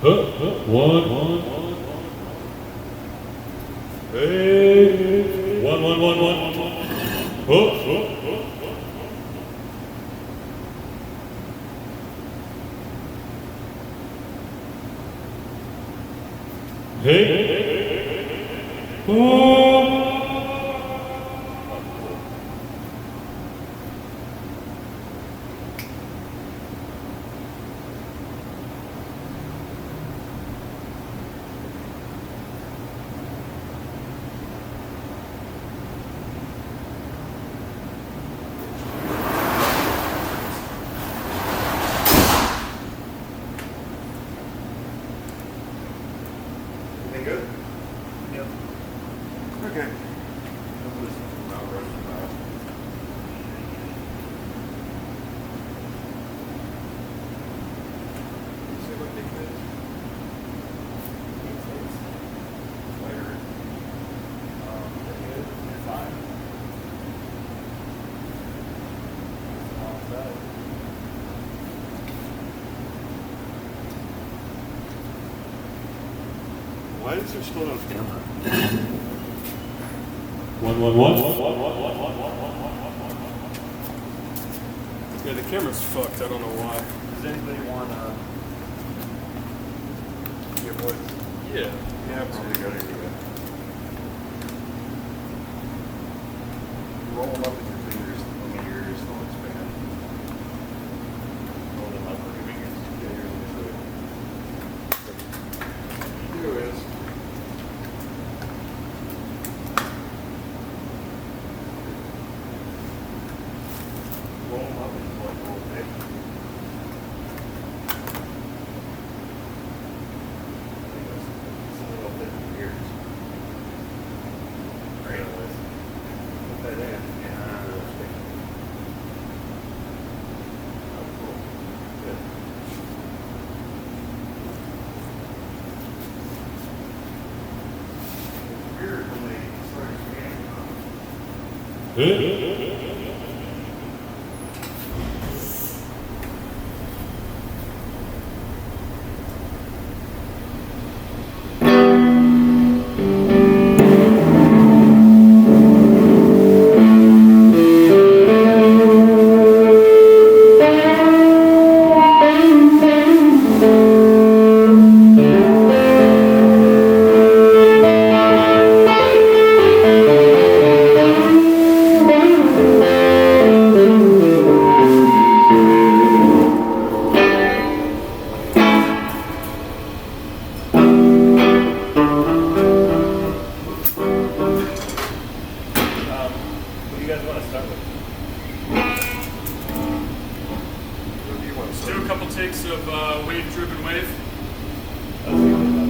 One. Hey. One. Hey. Everything good? Yep. Okay. See what big it is? Later. Fine. Why is there still no camera? One. Yeah, the camera's fucked. I don't know why. Does anybody want your voice? Yeah. Yeah, probably a good idea. Roll them up with your fingers on the ears, they'll expand. Roll them up with your fingers. Yeah, here's what Here it is. Roll them up into like a little bit. It's a little bit in your ears. Right. Put that in. Yeah, it'll stick. Oh, cool. Good. It's weird when they start expanding. What do you guys want to start with? What do you want to Let's start do a with? couple takes of wave-driven wave. That's the only one.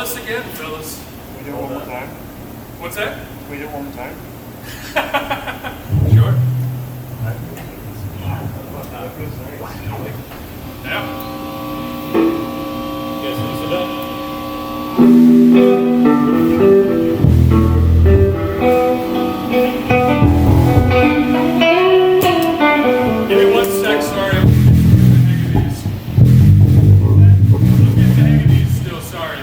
this again, fellas. We do it one more time. What's that? We do it one more time. Sure. Yeah. Yes, is it done? Give me 1 sec, sorry. I'm getting the hang of these still, sorry.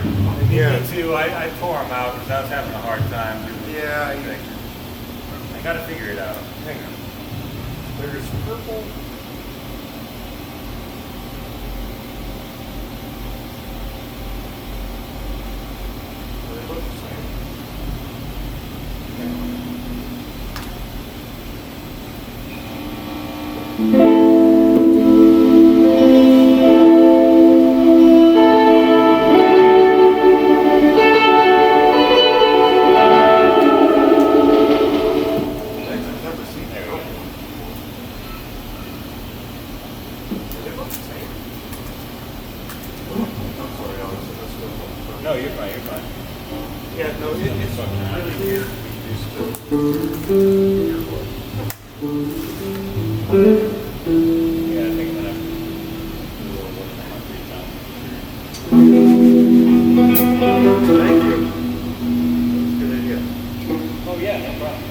Yeah. Me too. I tore them out because I was having a hard time doing the thing. I gotta figure it out. Hang on. There's purple. They look the same. I've never seen that. They look the same. I'm sorry, Alex. That's good. No, you're fine. You're fine. Yeah, no, it's really weird. Yeah, I think I'm gonna do a little work on my free time. Thank you. Good idea. Oh yeah, no problem.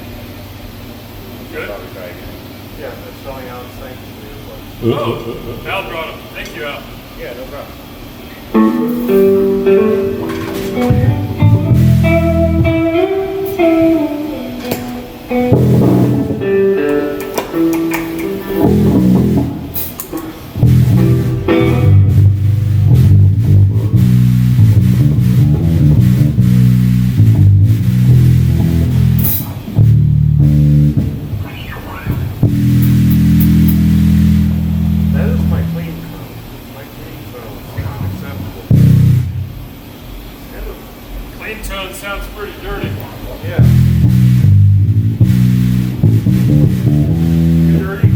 Good? Probably try again. Yeah, that's selling out. Thank you. Oh, Al brought them. Thank you, Al. Yeah, no problem. That is my clean phone. My clean phone is acceptable. Clean tone sounds pretty dirty. Yeah. You dirty?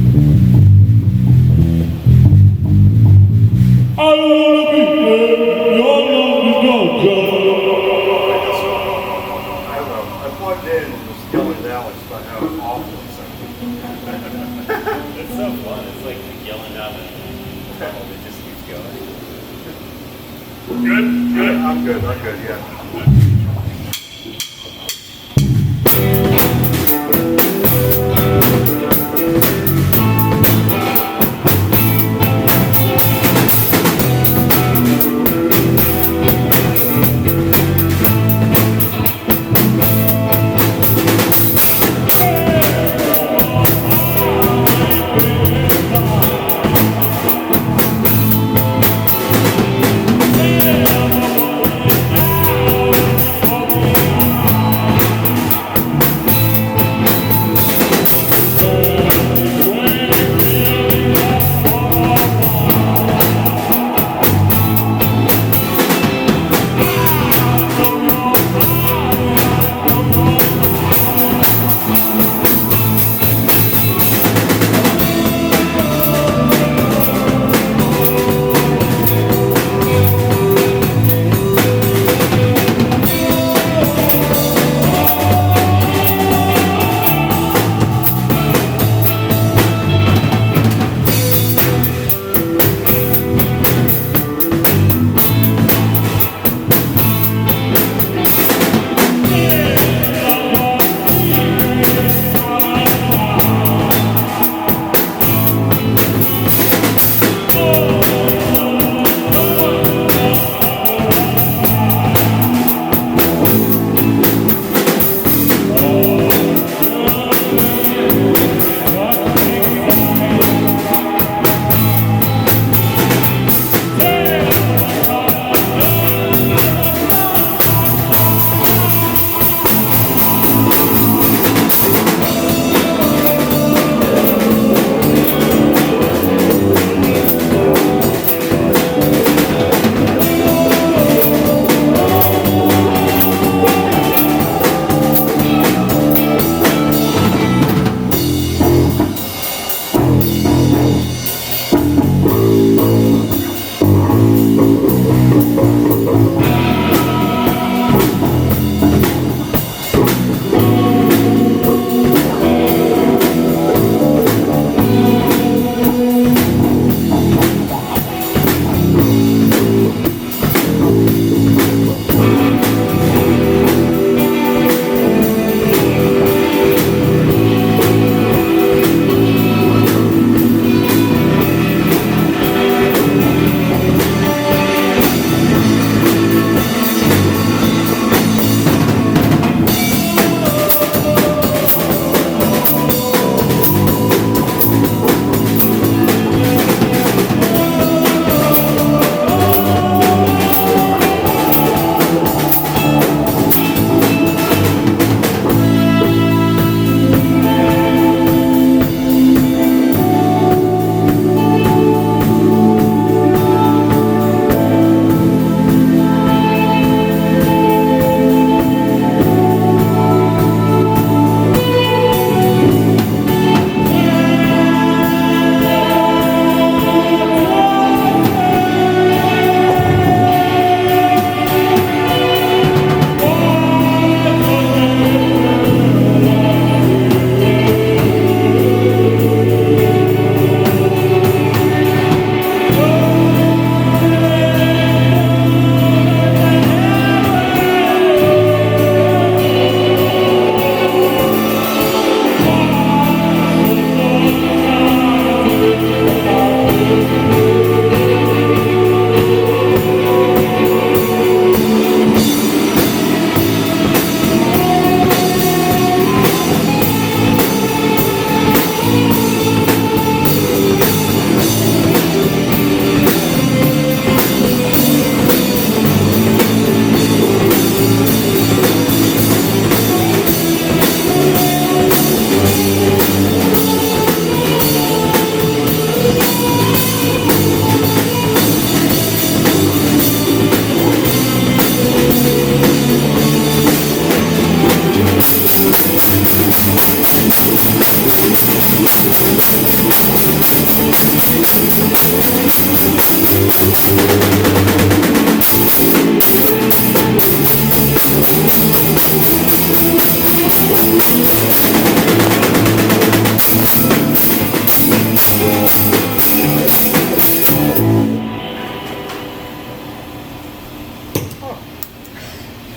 I wanna be there. Your love is gone, I don't know. I plugged in and was yelling at Alex about how awful it sounded. It's so fun. It's like yelling out and it just keeps going. Good? Good? I'm good, yeah.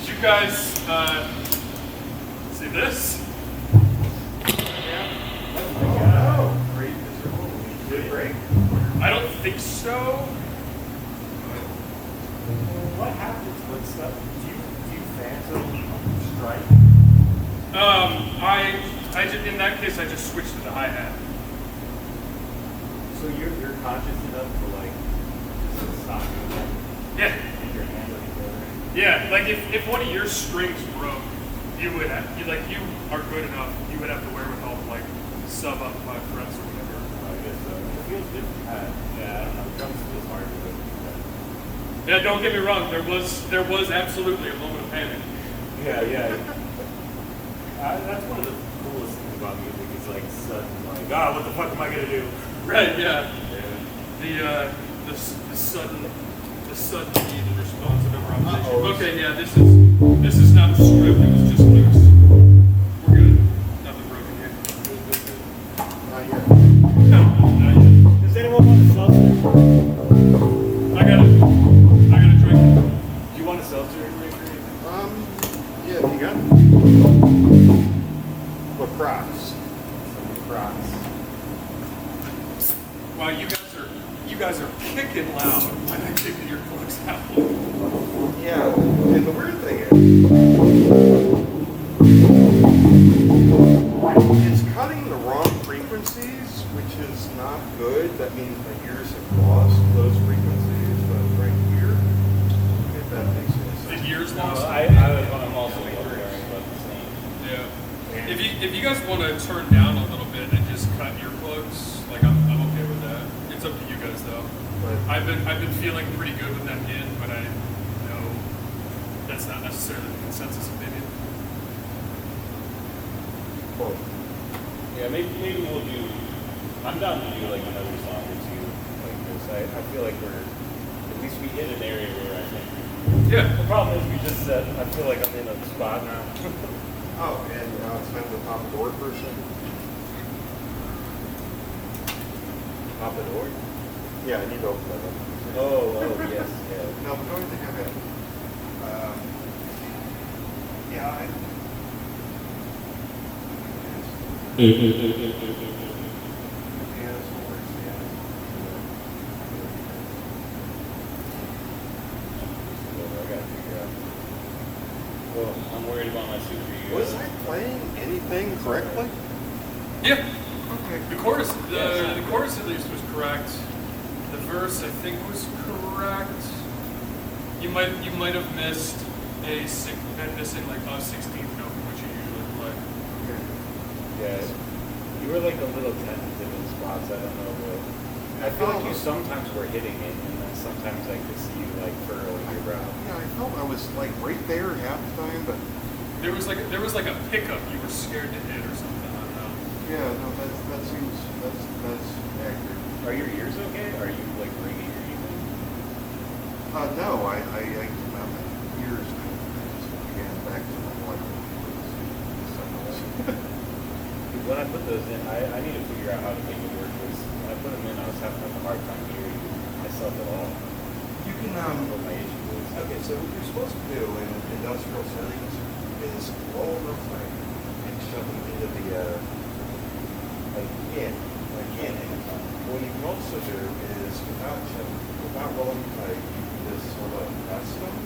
Did you guys see this? Oh, great visible. Did it break? I don't think so. What happens with stuff? Do you phantom strike? In that case, I just switched to the hi-hat. So you're conscious enough to like just stop moving Yeah. and your hand on the other. Yeah, like if one of your strings broke, you would have, you are good enough, you would have the wherewithal to like sub up my frets or whatever. I guess so. It feels different. Yeah, I don't know. Drums feels hard to do. Yeah, don't get me wrong, there was absolutely a moment of panic. Yeah. That's one of the coolest things about music is like sudden like, God, what the fuck am I gonna do? Right, yeah. The sudden need and response of improvisation. Okay, yeah, this is not a script, it was just loose. We're good. Nothing broken here. Not yet. No, not yet. Does anyone want a seltzer? I got a drink. Do you want a seltzer in your drink? Yeah, you got it. Lacrosse. Crocs. Wow, you guys are kicking loud when I take the earplugs out. Yeah, and the weird thing is, it's cutting the wrong frequencies, which is not good. That means my ears have lost those frequencies right here. If that makes any sense. The ears lost. I'm also wondering about the same. Yeah. If you guys want to turn down a little bit and just cut earplugs, like I'm okay with that. It's up to you guys though. But I've been feeling pretty good with that in, but I know that's not necessarily the consensus opinion. well, Yeah, maybe we'll do. I'm down to do like another song or two like this. I feel like at least we hit an area where I think. Yeah. The problem is we just I feel like I'm in a spot now. oh, and now it's time to pop the door person. Pop the door. Yeah, I need to open that up. Oh, yes, yeah. No, but the only thing I've got. Yeah, I gotta figure out. Well, I'm worried about my super ego. was I playing anything correctly? Yeah. Okay. The chorus at least was correct. The verse I think was correct. You might have missed missing like a 16th note from what you usually play. Okay. Yeah, you were like a little tentative in spots. I don't know, but I feel like you sometimes were hitting it, and then sometimes I could see you like furrowing your brow. Yeah, I felt I was like right there half the time, but There was like a pickup you were scared to hit or something. I don't know. yeah, no, that seems that's accurate. Are your ears okay? Are you like ringing or anything? No, I came out my ears and I just began back to normal. When I put those in, I need to figure out how to make it work. Because when I put them in, I was having like a hard time hearing myself at all. You can What my issue is. okay, so what you're supposed to do in industrial settings is roll the thing and shove them into the like in. What you can also do is without rolling tight, you can just sort of press them,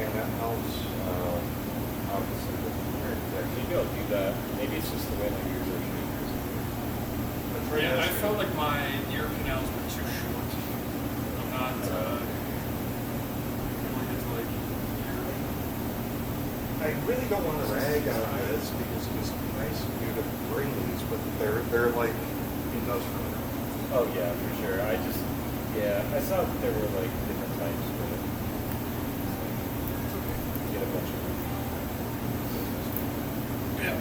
and that helps obviously with the hair protection. Maybe I'll do that. Maybe it's just the way my ears are shaped or something. But try Yeah, I this. felt like my ear canals were too short. I'm not feeling it's like I really don't want to rag on this because it was nice of you to bring these, but they're like industrial. Oh yeah, for sure. I saw that there were like different types, but get a bunch of them. yeah.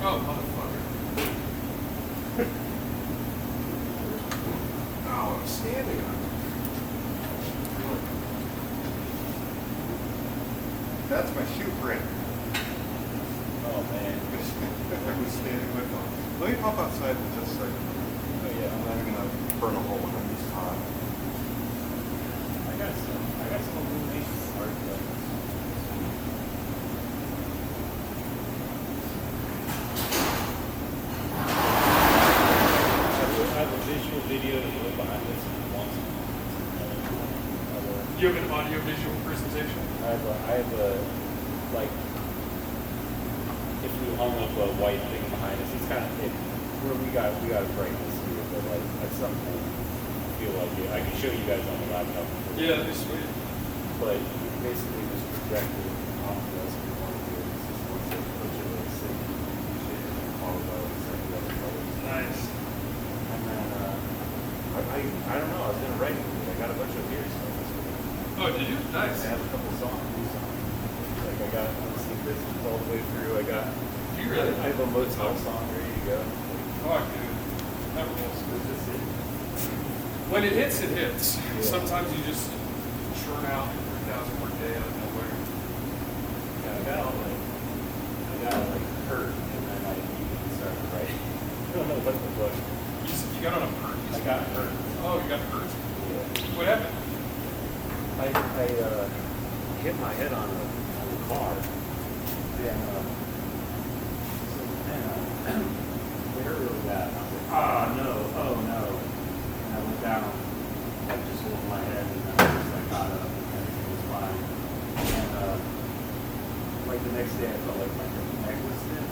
Oh motherfucker. standing on it. That's my shoe print. Oh man. I was standing with them. Let me pop outside in just a second. Oh yeah. I'm not gonna burn a hole when I'm just hot. I got some Illumination art. I have a visual video to go behind this if you want to. You have an audio-visual presentation? I have a, like, if we hung up a white thing behind us, it's kind of, we got to brightness here, but like, at some point, I feel like it. I can show you guys on the laptop. Yeah, that'd be sweet. But basically just projected off of us if we wanted to. It's just one of bunch of like city shit and follow those and the other colors. Nice. And then, I don't know, I was going to write it, but I got a bunch of lyrics from this one. Oh, did you? Nice. I have a couple songs, new songs. Like I got Honestly Christmas all the way through. I got, Do you really? I have a Motel song ready to go. Fuck, dude. That rules. It's just it. When it hits, it hits. Yeah. Sometimes you just churn out 3,000 word day out of nowhere. Yeah, I got hurt, and then I immediately started writing. I don't know what the fuck. You got on a perk? I got hurt. Oh, you got hurt? Yeah. What happened? I hit my head on a car. Then, it hurt really bad. I was like, oh no. And I went down, like just holding my head, and then I just like got up, and everything was fine. And like the next day, I felt like my neck was stiff,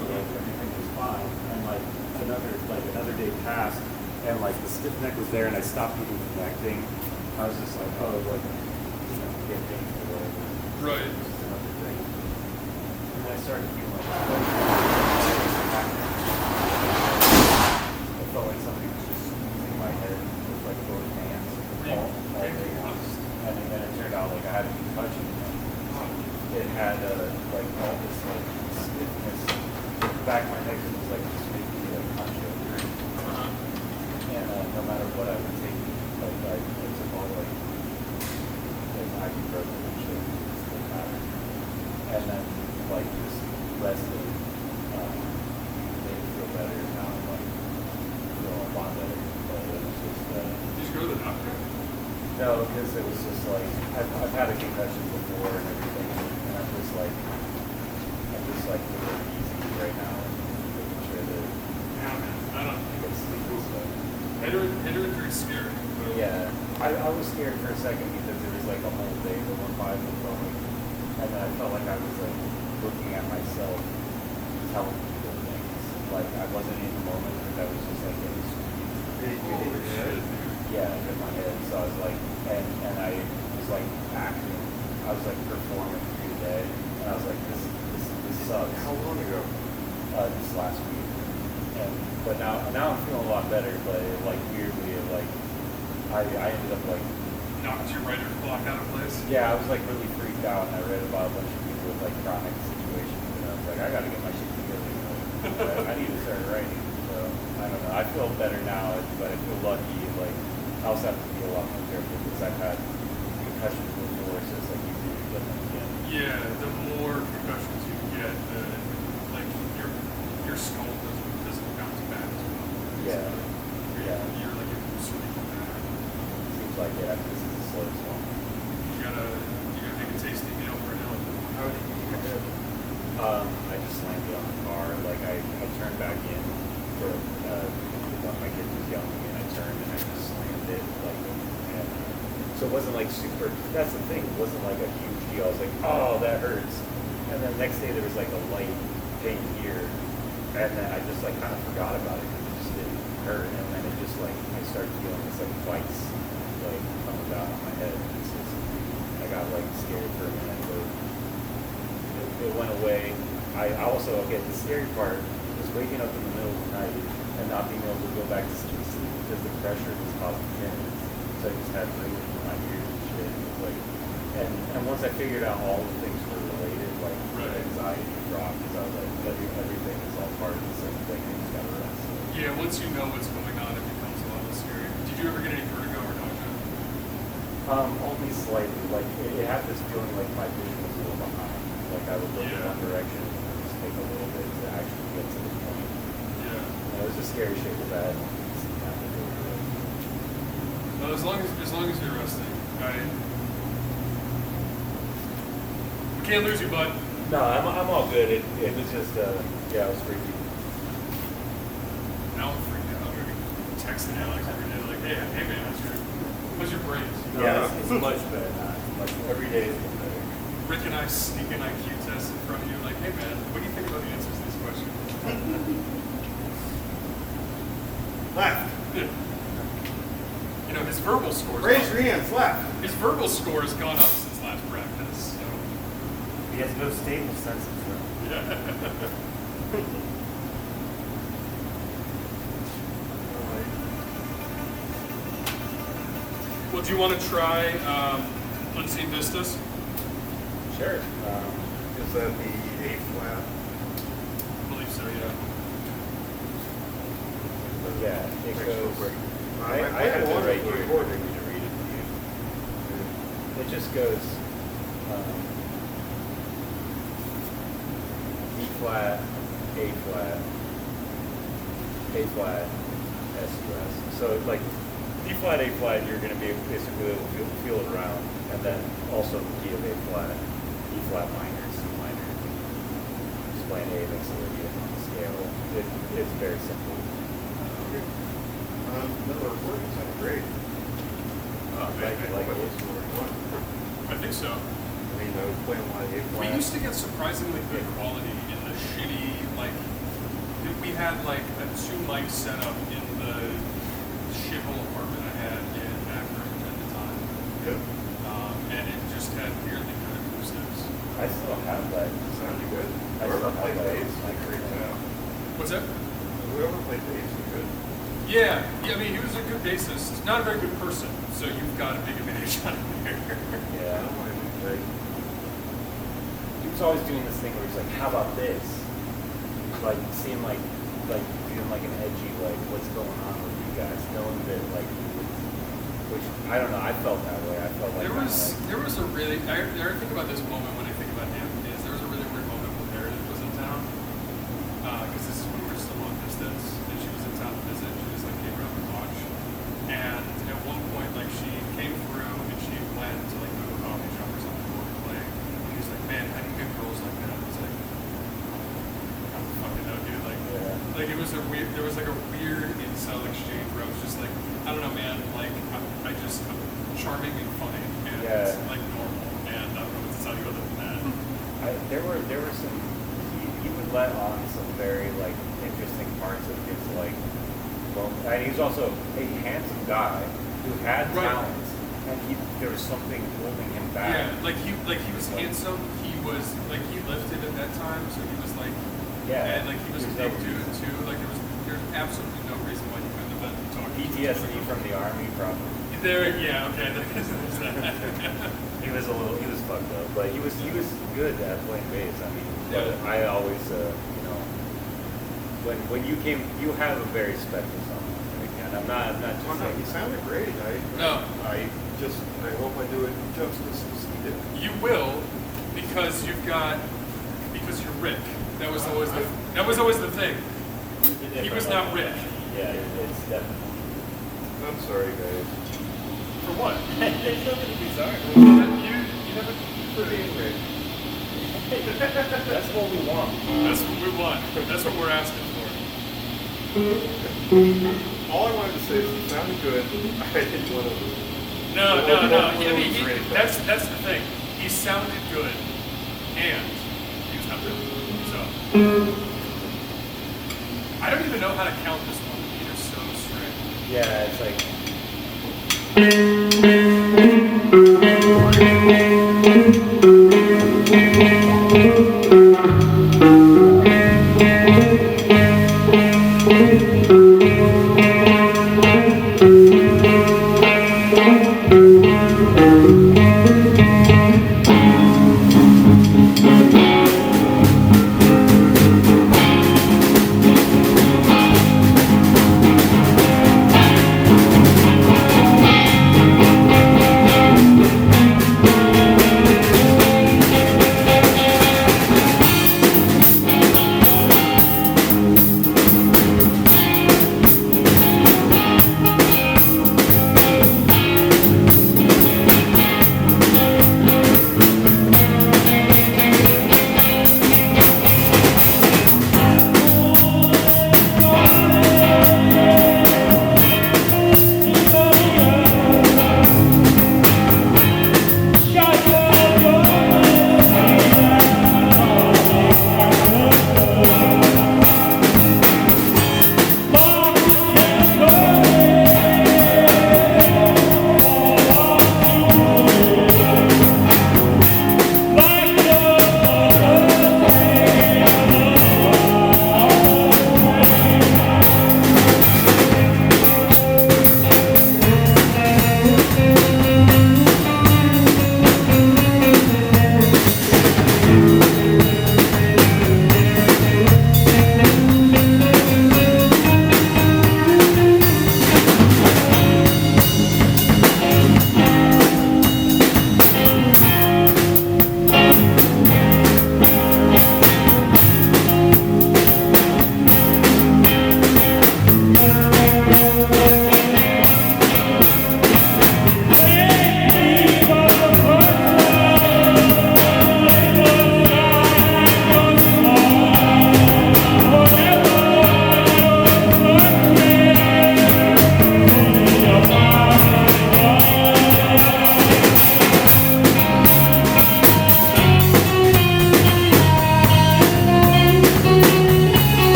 but like everything was fine. And like another day passed, and like the stiff neck was there, and I stopped eating the neck thing. I was just like, oh, like, get painful or whatever. Right. It's just another thing. And then I started feeling like, I felt like somebody was just squeezing my head with like both hands all day long. And then it turned out like I had a concussion. It had like all this like stiffness. The back of my neck was like just making me like punch it. And no matter what I would take, like I took all like ibuprofen and shit, it just didn't matter. And then like just rested, made me feel better. Now I'm like feel a lot better. But it was just Did you go to the doctor? no, because it was just like I've had a concussion before and everything, and I'm just like taking it easy right now and making sure that Yeah, man. I don't I get sleep and stuff. Hit her through scary. But Yeah, I was scared for a second because there was like a whole day that went by with going, and then I felt like I was like looking at myself, telling people things. Like I wasn't in the moment, but I was just like getting holy shit, dude. yeah, in my head. So I was like, and I was like acting. I was like performing through the day, and I was like, this sucks. How long ago? This last week. But now I'm feeling a lot better. But it, like weirdly, it, like I ended up like Knocked your writer's block out of place. yeah, I was like really freaked out, and I read about a bunch of people with like chronic situations, and I was like, I got to get my shit together. I need to start writing. So I don't know. I feel better now, but I feel lucky. Like I also have to be a lot more careful because I've had concussions before, so it's like easier to get them again. Yeah, the more concussions you get, the like your skull doesn't bounce back as well. Yeah. So Yeah. you're like a sweet back. Seems like yeah, this is the slowest one. You gotta make a tasty meal for an elephant. How did you get it? I just slammed it on the car. Like I turned back in for when my kid was young, and I turned and I just slammed it. Like, and so it wasn't like super. That's the thing. It wasn't like a huge deal. I was like, oh, that hurts. And then the next day there was like a light pain here, and then I just like kind of forgot about it because it just didn't hurt. And then it just like I started feeling this like twice like coming down on my head. It's just, I got like scared for a minute, but it went away. I also get the scary part was waking up in the middle of the night and not being able to go back to sleep because the pressure was causing tinnitus. So I just had ringing in my ears and shit. It was like, and once I figured out all the things were related, like the anxiety dropped because I was like, everything is all part of the same thing. I just got to rest. Yeah, once you know what's going on, it becomes a lot less scary. Did you ever get any vertigo Only slightly. Like it had this feeling like my vision was a little behind. Like I would look in one direction and just take a little bit to actually get to the point. Yeah. And it was a scary shape of that. Well, as long as you're resting, we can't lose you, bud. No, I'm all good. It was just yeah, it was freaky. Now I'm freaked out. I'm gonna be texting Alex every day, like, hey man, how's your brains? Yeah, it's much better now. Every day is better. Rick and I sneak an IQ test in front of you, like, hey man, what do you think about the answers to these questions? Left. Yeah. You know, his verbal scores. Raise your hands. Left. His verbal score has gone up since last practice. So. He has no stable sense of self. Yeah. Well, do you want to try Unseen Vistas? Sure. Is that the A flat? I believe so, yeah. Yeah, it goes. I I have it right here. recording. To read it to you. It just goes E flat, A flat, A flat, S U S. So like D flat, A flat, you're going to be basically able to feel it around, and then also the key of A flat, E flat minor, C minor. Explain A makes it on the scale. It's very simple. Another recording sounded great. Like it. I think so. I mean, I was playing a lot of A flat. We used to get surprisingly good quality in the shitty, like, we had like a 2 mic setup in the shithole apartment I had in Akron at the time. Yeah. And it just had weirdly good acoustics. I still have that. Sounded good. I Whoever still played have that. bass, I agree with that. What's that? Whoever played bass was good. Yeah, I mean, he was a good bassist, not a very good person, so you've got a big advantage on him here. Yeah. Like, He was always doing this thing where he's like, how about this? Like, seeing like feeling like an edgy, like, what's going on with you guys? Knowing that, like, which, I don't know, I felt that way. I felt like There was a really, I think about this moment when I think about him, is there was a really weird moment when Meredith was in town, because this is when we were still long distance, and she was in town to visit, she just like came around to watch, and at one point, like, she came through and she went to like go to a coffee shop or something or play, and he was like, man, how do you get girls like that? I was like, I don't fucking know, dude, like, Yeah. like it was a weird, there was like a weird incel exchange where I was just like, I don't know, man, like, I'm charming and funny and like normal, and I don't know what to tell you other than that. there were some, he would let on some very, like, interesting parts of his, like, well, and he was also a handsome guy who had Right. talent, and there was something holding him back. Yeah, like he was handsome. He was like he lifted at that time, so he was like Yeah. and like he was a There's big no- dude too. Like there's absolutely no reason why you couldn't have been talking. PTSD from the army, probably. There, yeah, okay. There's that. He was fucked up, but he was good at playing bass. I mean, but Yeah. I always, you know, when you came, you have a very special song, and I'm not just oh, no, saying. he sounded great. No. I hope I do it justice as he did. You will, because you're Rick. That was always the thing. He was not Rick. Yeah, it's definitely. I'm sorry, guys. For what? There's nothing to be sorry. You never. For being Rick. That's what we want. That's what we want. That's what we're asking for. All I wanted to say is he sounded good. I didn't want to. No. I mean, that's the thing. He sounded good, and he was not really good. So I don't even know how to count this one. These are so strange. Yeah, it's like.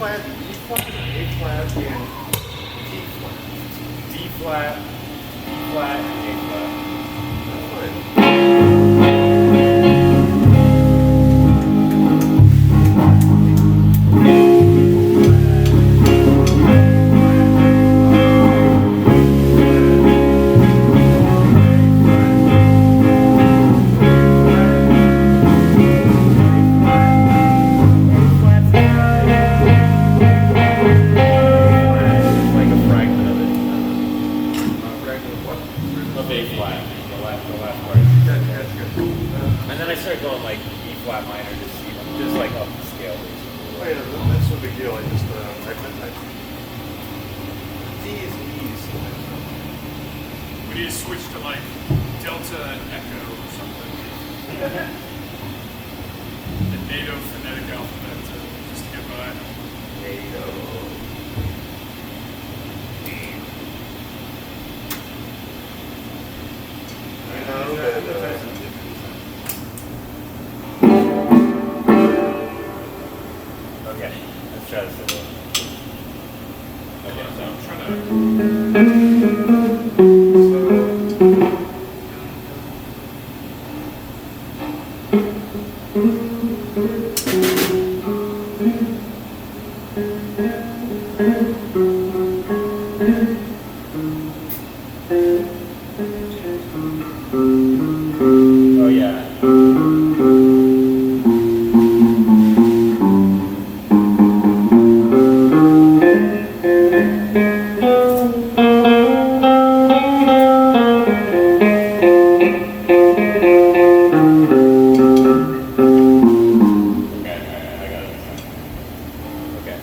flat, B flat, A flat, and D flat. D flat, E flat, and A flat. That's fine. Like a fragment of it. Regular what? Of A flat, the last part. That's good. And then I started going like E flat minor, just like up the scale basically. Wait, that's no big deal. I just, D is easy. We need to switch to like Delta and Echo or something. The NATO phonetic alphabet just to get by. NATO. I know that, Okay, let's try this a little. Okay, so I'm trying oh yeah. Okay, I got it. Okay.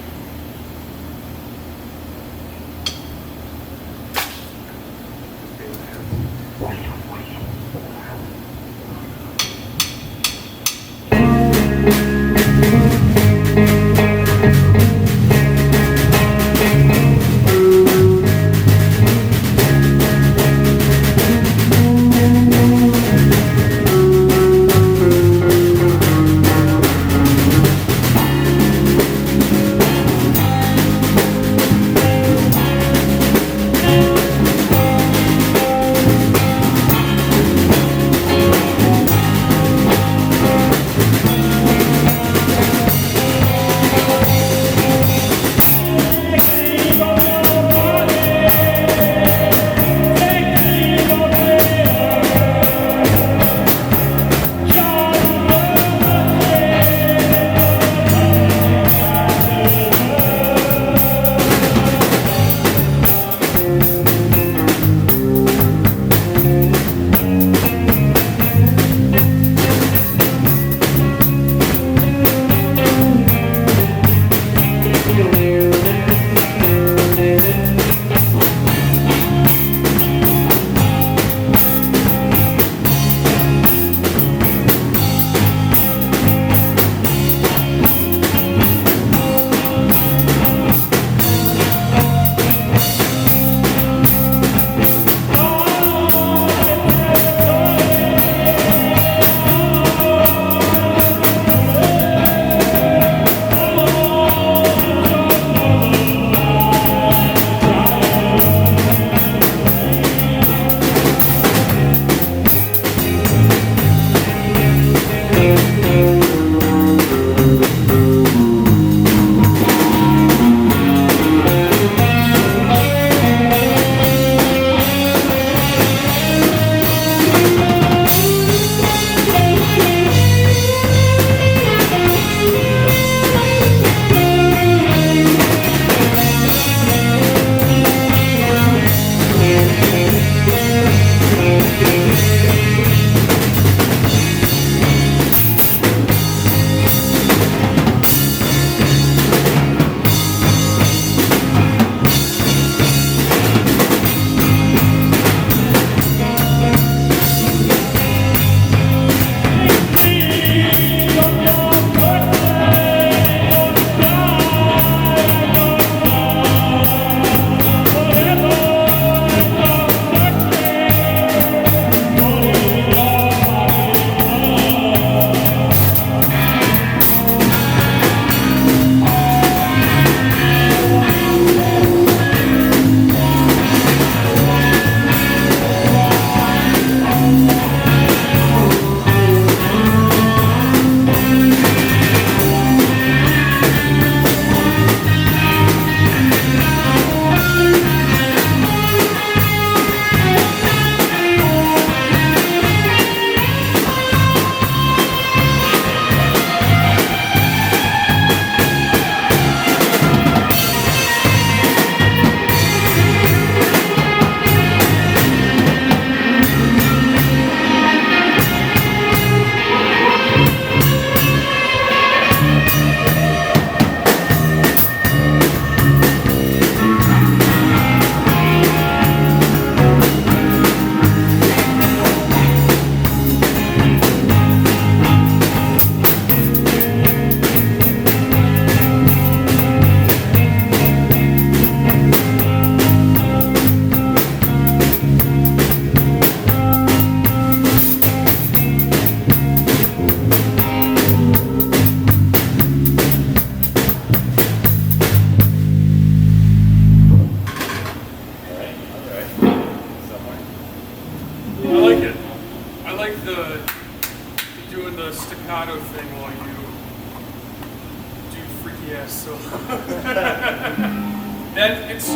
That it's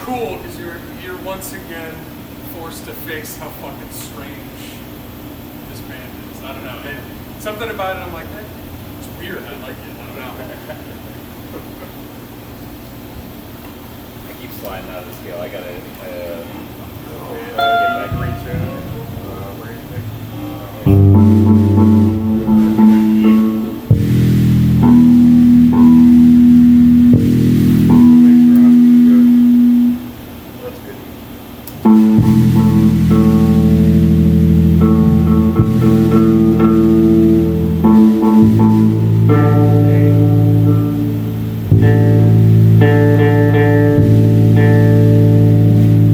cool because you're once again forced to face how fucking strange this band is. I don't know. Something about it, I'm like, it's weird. I like it. I don't know. I keep sliding out of the scale. I gotta get back right to Where do you think? Make sure I'm good. That's good.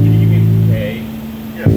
Can you give me A? Yeah.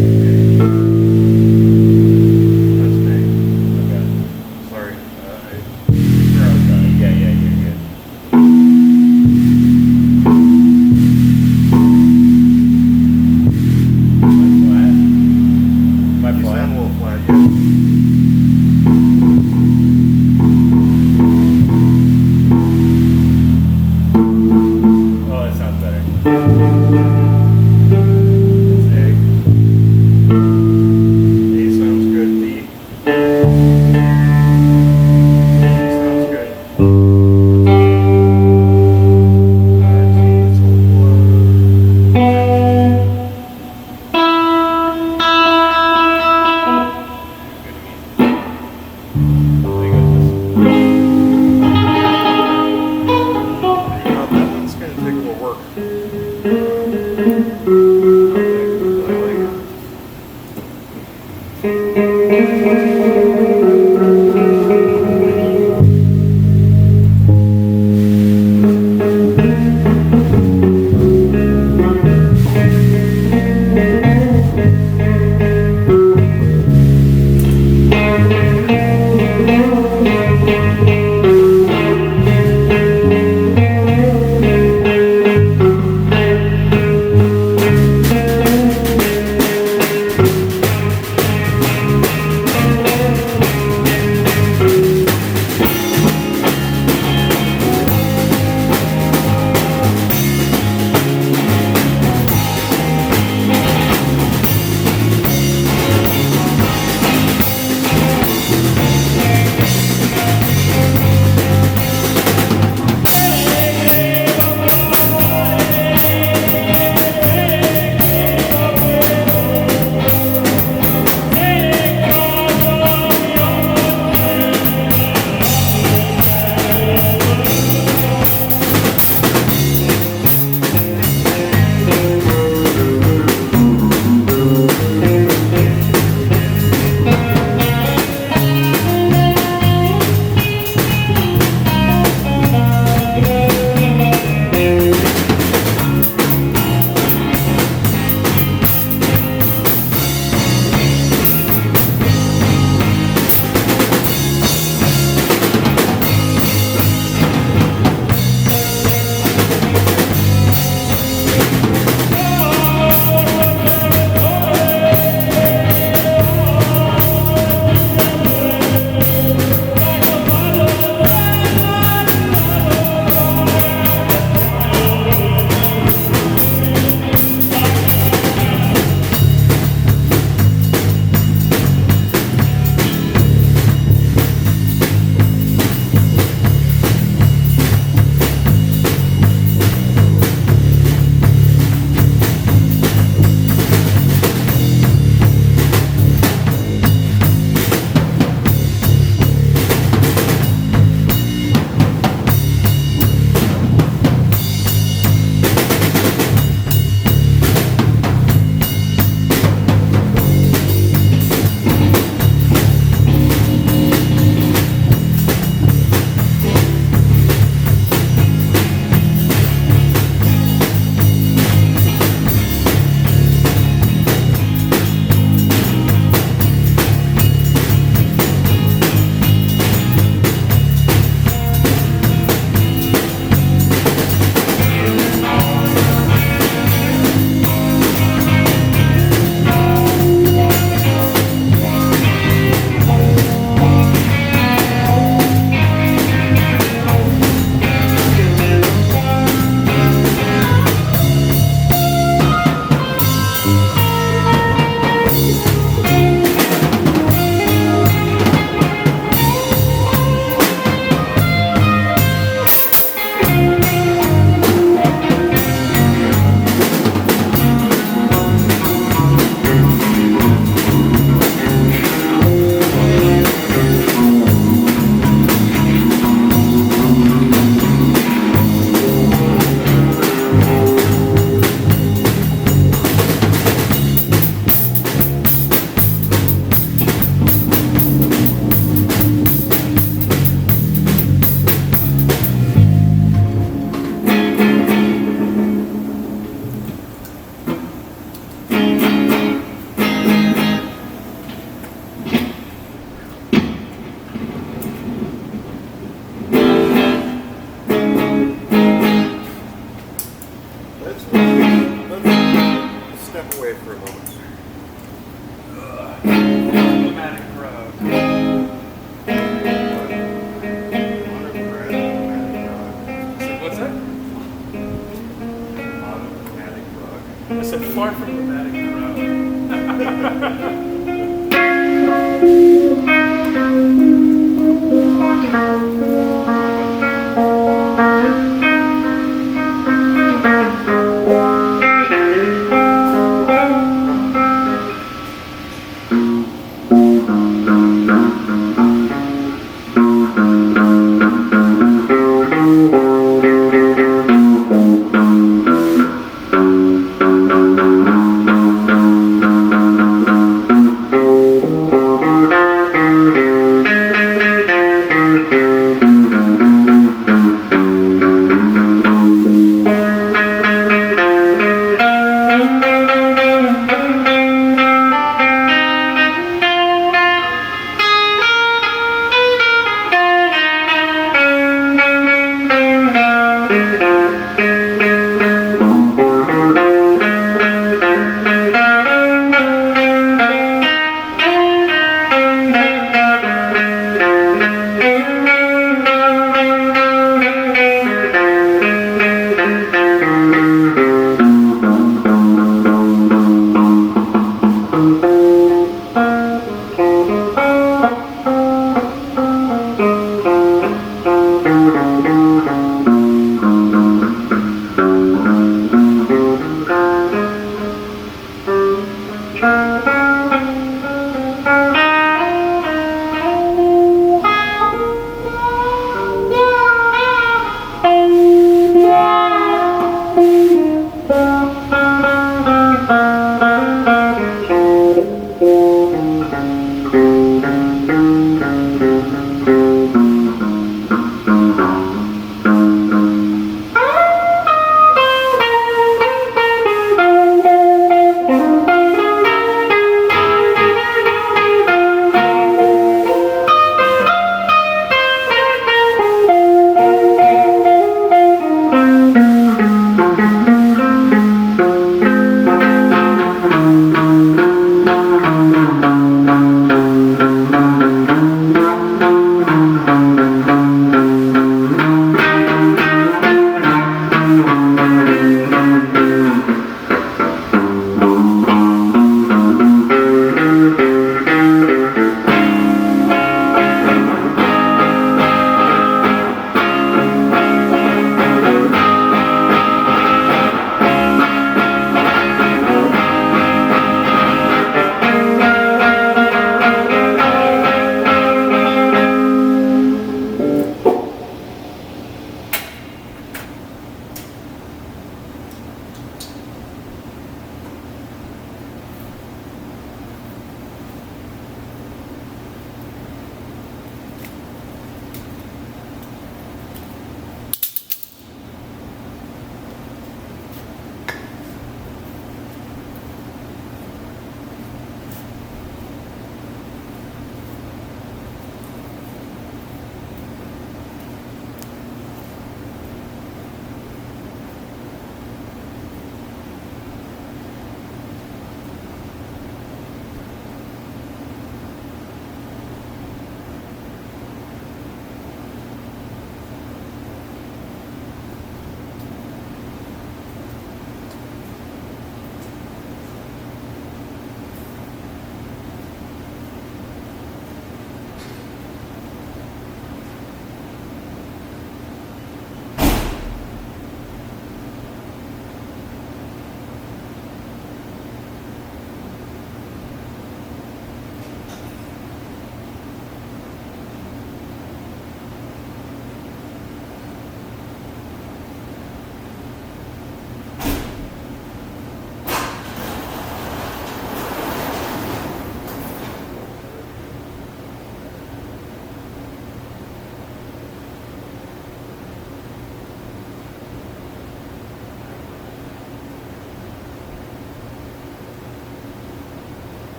I said, far from the batting crowd.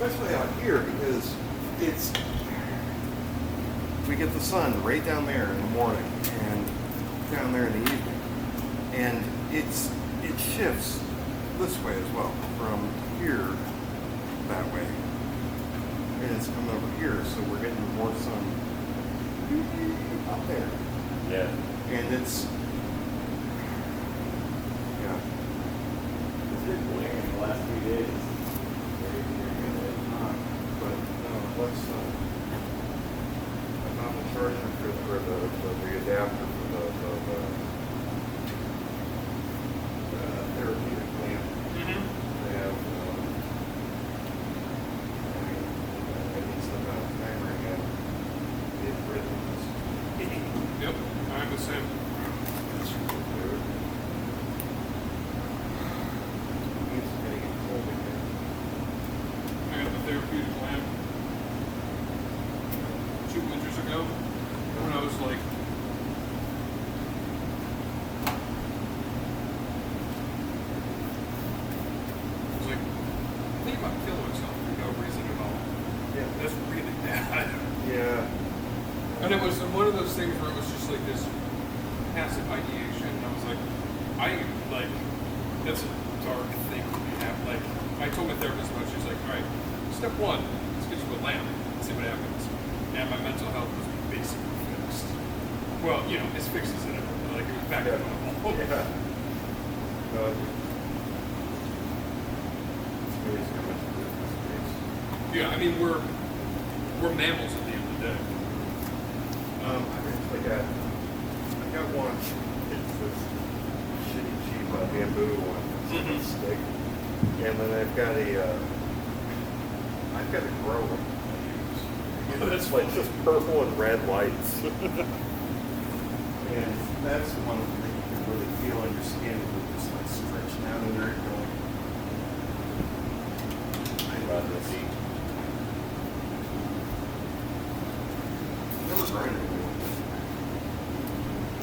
especially out here because we get the sun right down there in the morning and down there in the evening, and it shifts this way as well from here that way, and it's coming over here, so we're getting more sun up there, Yeah. and it's It's been blaring the last 3 days. but let's I found the charger for the adapter for the therapeutic lamp. Mm-hmm. They have, I need some timer again. The rhythms. Yep, I'm the same. That's really good. It's getting cold again. I got the therapeutic lamp 2 winters ago when I was like, thinking about killing myself for no reason at all. Yeah. That's really bad. Yeah. And it was one of those things where it was just like this passive ideation. And I was like, that's a dark thing to have. Like, I told my therapist about it. She's like, all right, step one, let's get you a lamp and see what happens. And my mental health was basically fixed. Well, as fixed as it ever. Like, it was back to normal. Yeah. No, it's amazing how much difference it makes. Yeah, I mean, we're mammals at the end of the day. I actually got one. It's this shitty cheap bamboo one. It's like a Mhm. stick. And then I've got a grower I use. Oh, that's It's like fun. just purple and red lights. And that's the one that you can really feel on your skin. It's just like stretching out in there and going. I love this. Never tried it.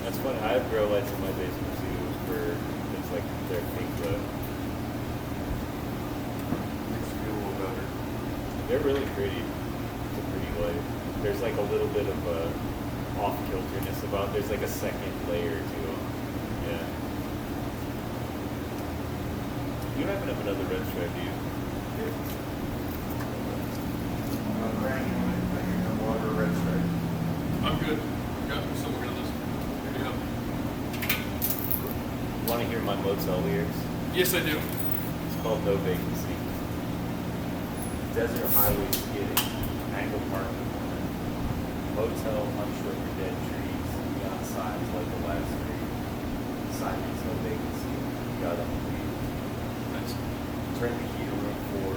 That's funny. I have grow lights in my basement too. It's like they're pink, but Makes you feel a little better. they're really pretty. It's a pretty light. There's like a little bit of a off-kilterness about. There's like a second layer to them. Yeah. You don't happen to have another red stripe, do you? Granny, I think I water red stripe. I'm good. Yeah, I'm still working on this. Yeah. Want to hear my motel lyrics? Yes, I do. It's called No Vacancy. Desert highway skidding, angle parking corner. Motel unsure for dead trees, beyond signs like the last street. Sign means no vacancy, got on the lead. Thanks. Turn the key to room 4,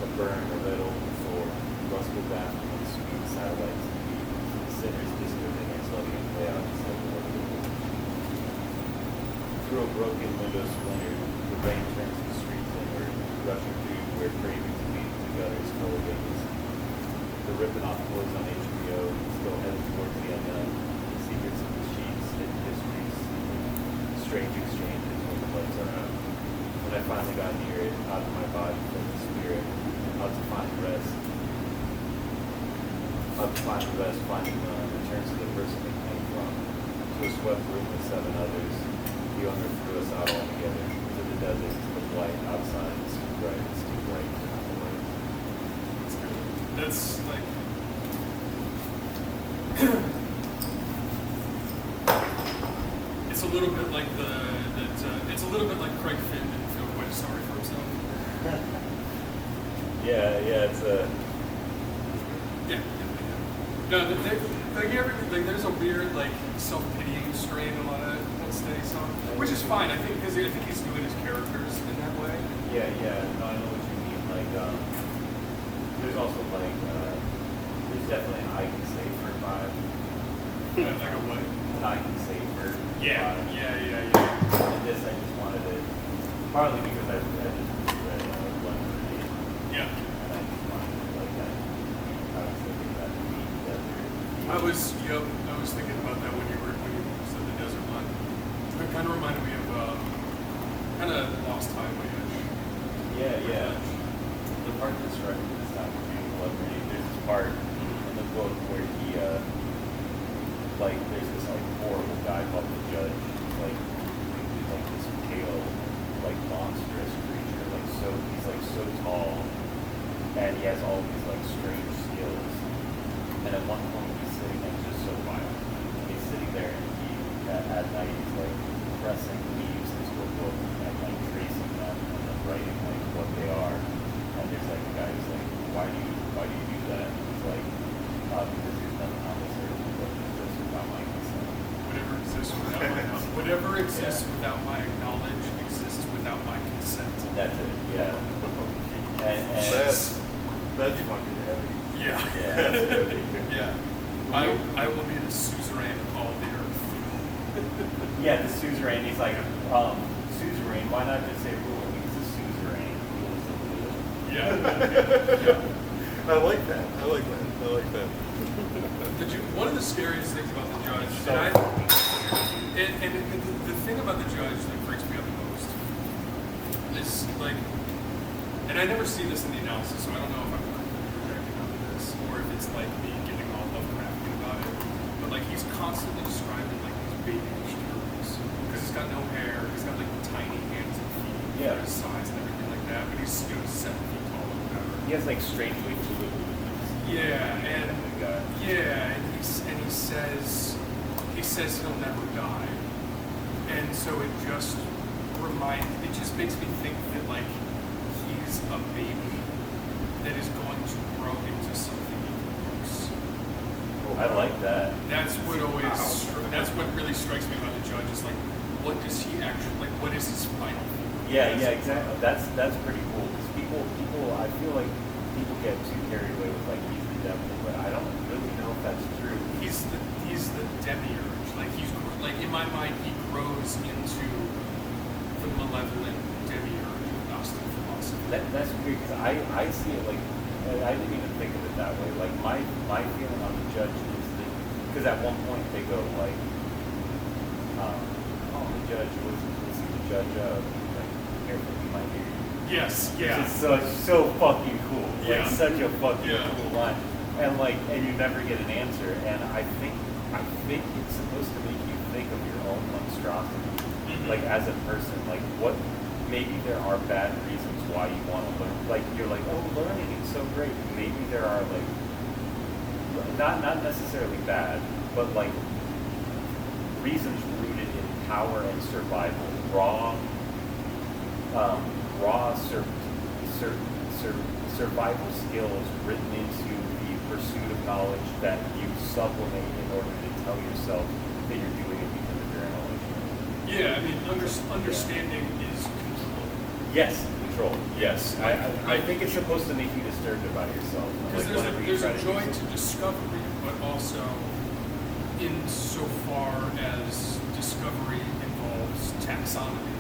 the burn or let open floor, rusted bathroom, sweet satellite TV, sinners, disco dinners, letting it play out just like a little bit. Through a broken window splinter, the rain turns the streets inward, rushing through where cravings meet the gutters full of vacancy. The ripping off clothes on HBO, still headed towards the unknown, secrets of the sheets, hidden histories, strange exchanges when the lights are out. When I finally got near it, out of my body from the spirit, out to find rest. Out to find the rest, finding none, returns to the person it came from. To a swept room with 7 others. The owner threw us out all together. To the desert, to the light outside, it's too bright, it's too bright, it's not the light. That's like. It's a little bit like it's a little bit like Craig Finn didn't feel quite sorry for himself. Yeah, it's a. Yeah. No, there's a weird like self-pitying strain in a lot of that steady song, which is fine. I think because he's doing his characters in that way. Yeah, no, I know what you mean. Like, there's also like, there's definitely an I can save her vibe. Like a what? An I can save her Yeah. vibe. Yeah. And this, I just wanted it, partly because I just read one for me, Yeah. and I just wanted it like that. I was thinking about the beat desert. I was thinking about that when you said the desert one. It kind of reminded me of kind of Lost Highway-ish. Yeah. The part that struck me this time was being celebrity. There's this part in the book where he, like, there's this like horrible guy called the judge, like, he's like this pale, like monstrous creature, like he's like so tall, and he has all these like strange skills. And at one point he's sitting there, he's just so violent. He's sitting there and he, at night, he's like pressing leaves into a book and like tracing them and then writing like what they are. And there's like a guy who's like, why do you do that? And he's like, because there's nothing on this earth that exists without my consent. Whatever exists without my knowledge exists without my consent. That's it, yeah. And That's fucking heavy. Yeah. yeah, that's good. Yeah. I will be the suzerain of all the earth. Yeah, the suzerain, he's like, suzerain, why not just say ruler? Because the suzerain rules the ruler. Yeah. I like that. One of the scariest things about the judge, So and the thing about the judge that freaks me out the most is like, and I never see this in the analysis, so I don't know if I'm projecting onto this or if it's like me getting all Lovecraftian about it. But like he's constantly describing like these babyish turtles because he's got no hair, he's got like tiny hands and feet, Yeah. his size and everything like that. But he's 7 feet tall or whatever. he has like strangely fluid movements. Yeah, and guy. yeah, and he says he'll never die, and so it just makes me think that like he's a baby that is going to grow into something even worse. I like that. That's what that's what really strikes me about the judge is like, what does he actually like? What is his final form? Yeah, exactly. That's pretty cool because people, I feel like people get too carried away with like he's the devil, but I don't really know if that's true. He's the demiurge. Like in my mind, he grows into the malevolent demiurge of Gnostic philosophy. That's weird because I see it like I didn't even think of it that way. Like my feeling on the judge is that because at one point they go like, the judge was he the judge of like careful you might hear you. Yes, yeah. It's so fucking cool. Yeah. Like such a fucking Yeah. cool line. And you never get an answer. And I think it's supposed to make you think of your own monstrosity. Mhm. Like as a person, like what maybe there are bad reasons why you want to learn. Like you're like, oh, learning is so great. Maybe there are like not necessarily bad, but like reasons rooted in power and survival. Survival skills written into the pursuit of knowledge that you supplement in order to tell yourself that you're doing it because of your intellectual. Yeah, I mean, understanding is control. Yes, control. Yes, I think it's supposed to make you disturbed about yourself. Because Like, whenever you there's try a to joy do to something. discovery, but also insofar as discovery involves taxonomy,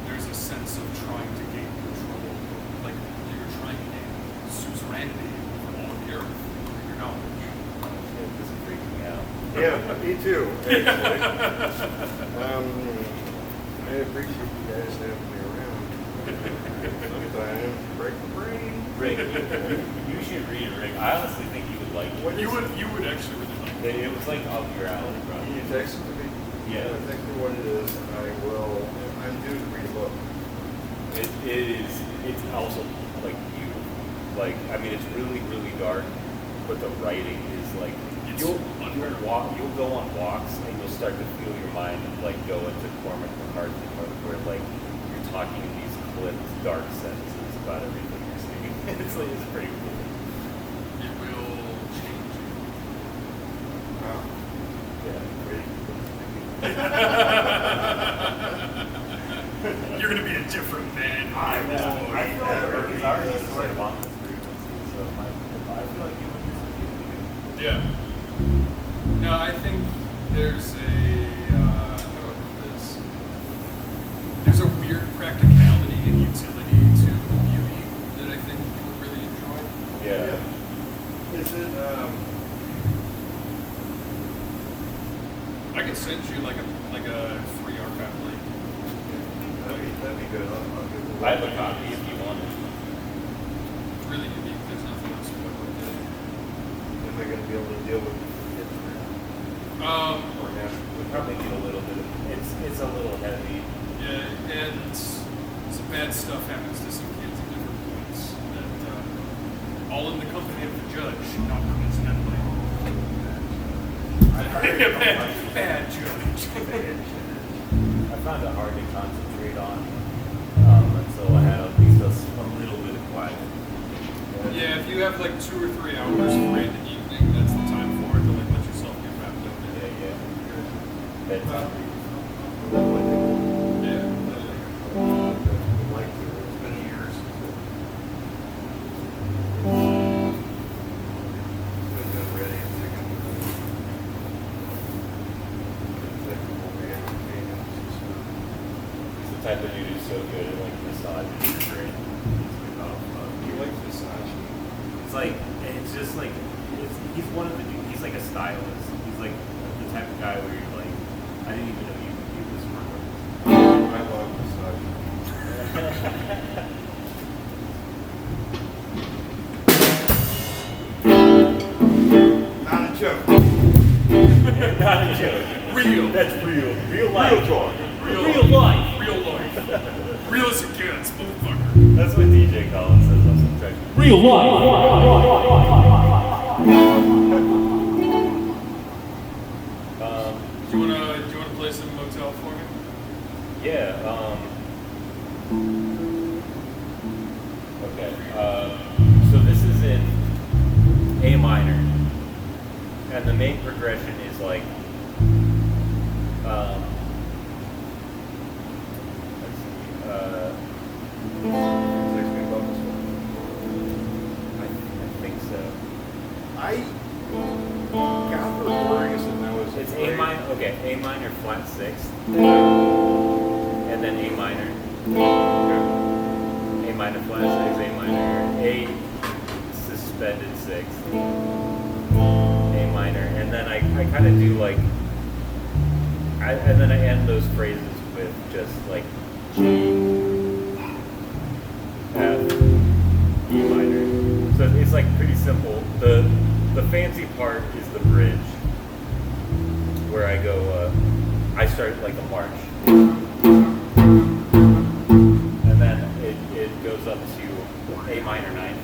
there's a sense of trying to gain control, like you're trying to gain suzerainty over all of the earth through your knowledge. Shit, this is freaking me out. Yeah, me too. Actually. I appreciate you guys having me around. Sometimes break the brain. Rick, you should read it, Rick. I honestly think you would like it. What You would actually really like it. It was like up your alley, bro. Can you text it to me? Yeah. Text me what it is, and I will. I'm due to read a book. It is. It's also like beautiful. Like I mean, it's really, really dark, but the writing is like It's you'll unreal. walk. You'll go on walks and you'll start to feel your mind like go into Cormac McCarthy mode, where like you're talking in these clipped, dark sentences about everything you're seeing. It's pretty cool. It will change you. Wow. Yeah. You're going to be a different man. I feel like Rick is already sort of on this frequency, so I feel like you would do something. Yeah. No, I think there's how do I put this? There's a weird practicality and utility to the beauty that I think you would really enjoy. Yeah. Is it, I could send you like a free archive link. that'd be good. I'll give it I have a copy if you want it. It's really deal with kids Um, or national? We probably need a little bit of, it's a little heavy. yeah, and some bad stuff happens to some kids at different points that, all in the company of the judge, not coincidentally. Bad judge. I found it hard to concentrate on until I had at least a little bit of quiet. Yeah, if you have like 2 or 3 hours free in the evening, that's the time for it to like let yourself get wrapped up in it. Yeah. Bedtime. Yeah. Like to, it's been years. I've been ready and thinking. He's the type of dude who's so good at like massage and great. You like massage? It's like, it's just like, he's one of the dudes, he's like a stylist. He's like the type of guy where you're like, I didn't even know you could do this for work. I love massage. Not a joke. Not a joke. Real. That's real. Real life. Real talk. Real life. Real life. Real as it gets, motherfucker. That's what DJ Collins says on some track. Real life. Do you wanna play some Motel for me? Yeah, okay, so this is in A minor, and the main progression is like, let's see, Text me about this one. I think so. I got the recording and that was It's A minor, okay, A minor flat sixth, and then A minor. A minor flat sixth, A minor, A suspended sixth, A minor, and then I kind of do like, and then I end those phrases with just like G, F, E minor. So it's like pretty simple. The fancy part is the bridge, where I go, I start like a march. And then it goes up to A minor ninth.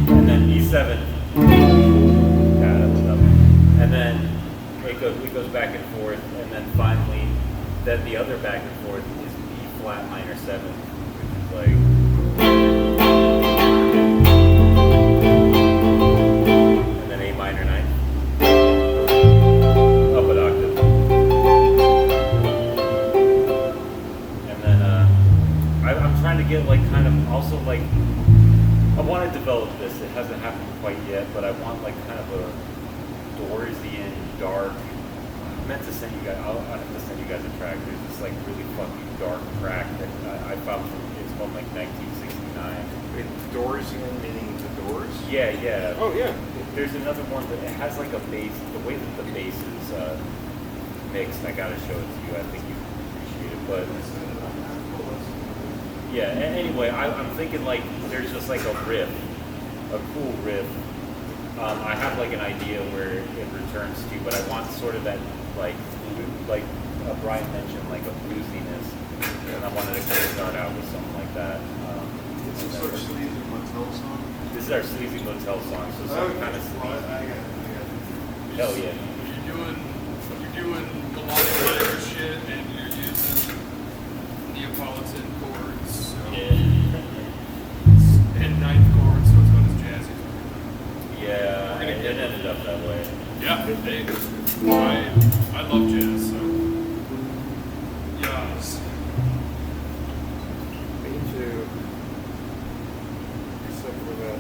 And then E7. Yeah, that was up. And then it goes back and forth, and then finally, then the other back and forth is B flat minor 7, which is like. To get like kind of also like I want to develop this. It hasn't happened quite yet, but I want like kind of a Dorsian dark. I meant to send you guys. I have to send you guys a track. There's this like really fucking dark track that I found. It's from like 1969. Dorsian meaning the doors? Yeah. Oh yeah. There's another one that it has like a bass. The way that the bass is mixed, I gotta show it to you. I think you appreciate it, but. Yeah, anyway, I'm thinking like there's just like a riff, a cool riff. I have like an idea where it returns to, but I want sort of that like Brian mentioned, like a bluesiness, and I wanted to kind of start out with something like that. This is our sleazy motel song. This is our sleazy motel song, so some kind of sleazy. I got it. Hell yeah. You're doing melodic minor shit, and you're using Neapolitan chords, so and ninth chords, so it's about as jazzy. Yeah, it ended up that way. Yeah, I love jazz, so yes. Me too. Except for that.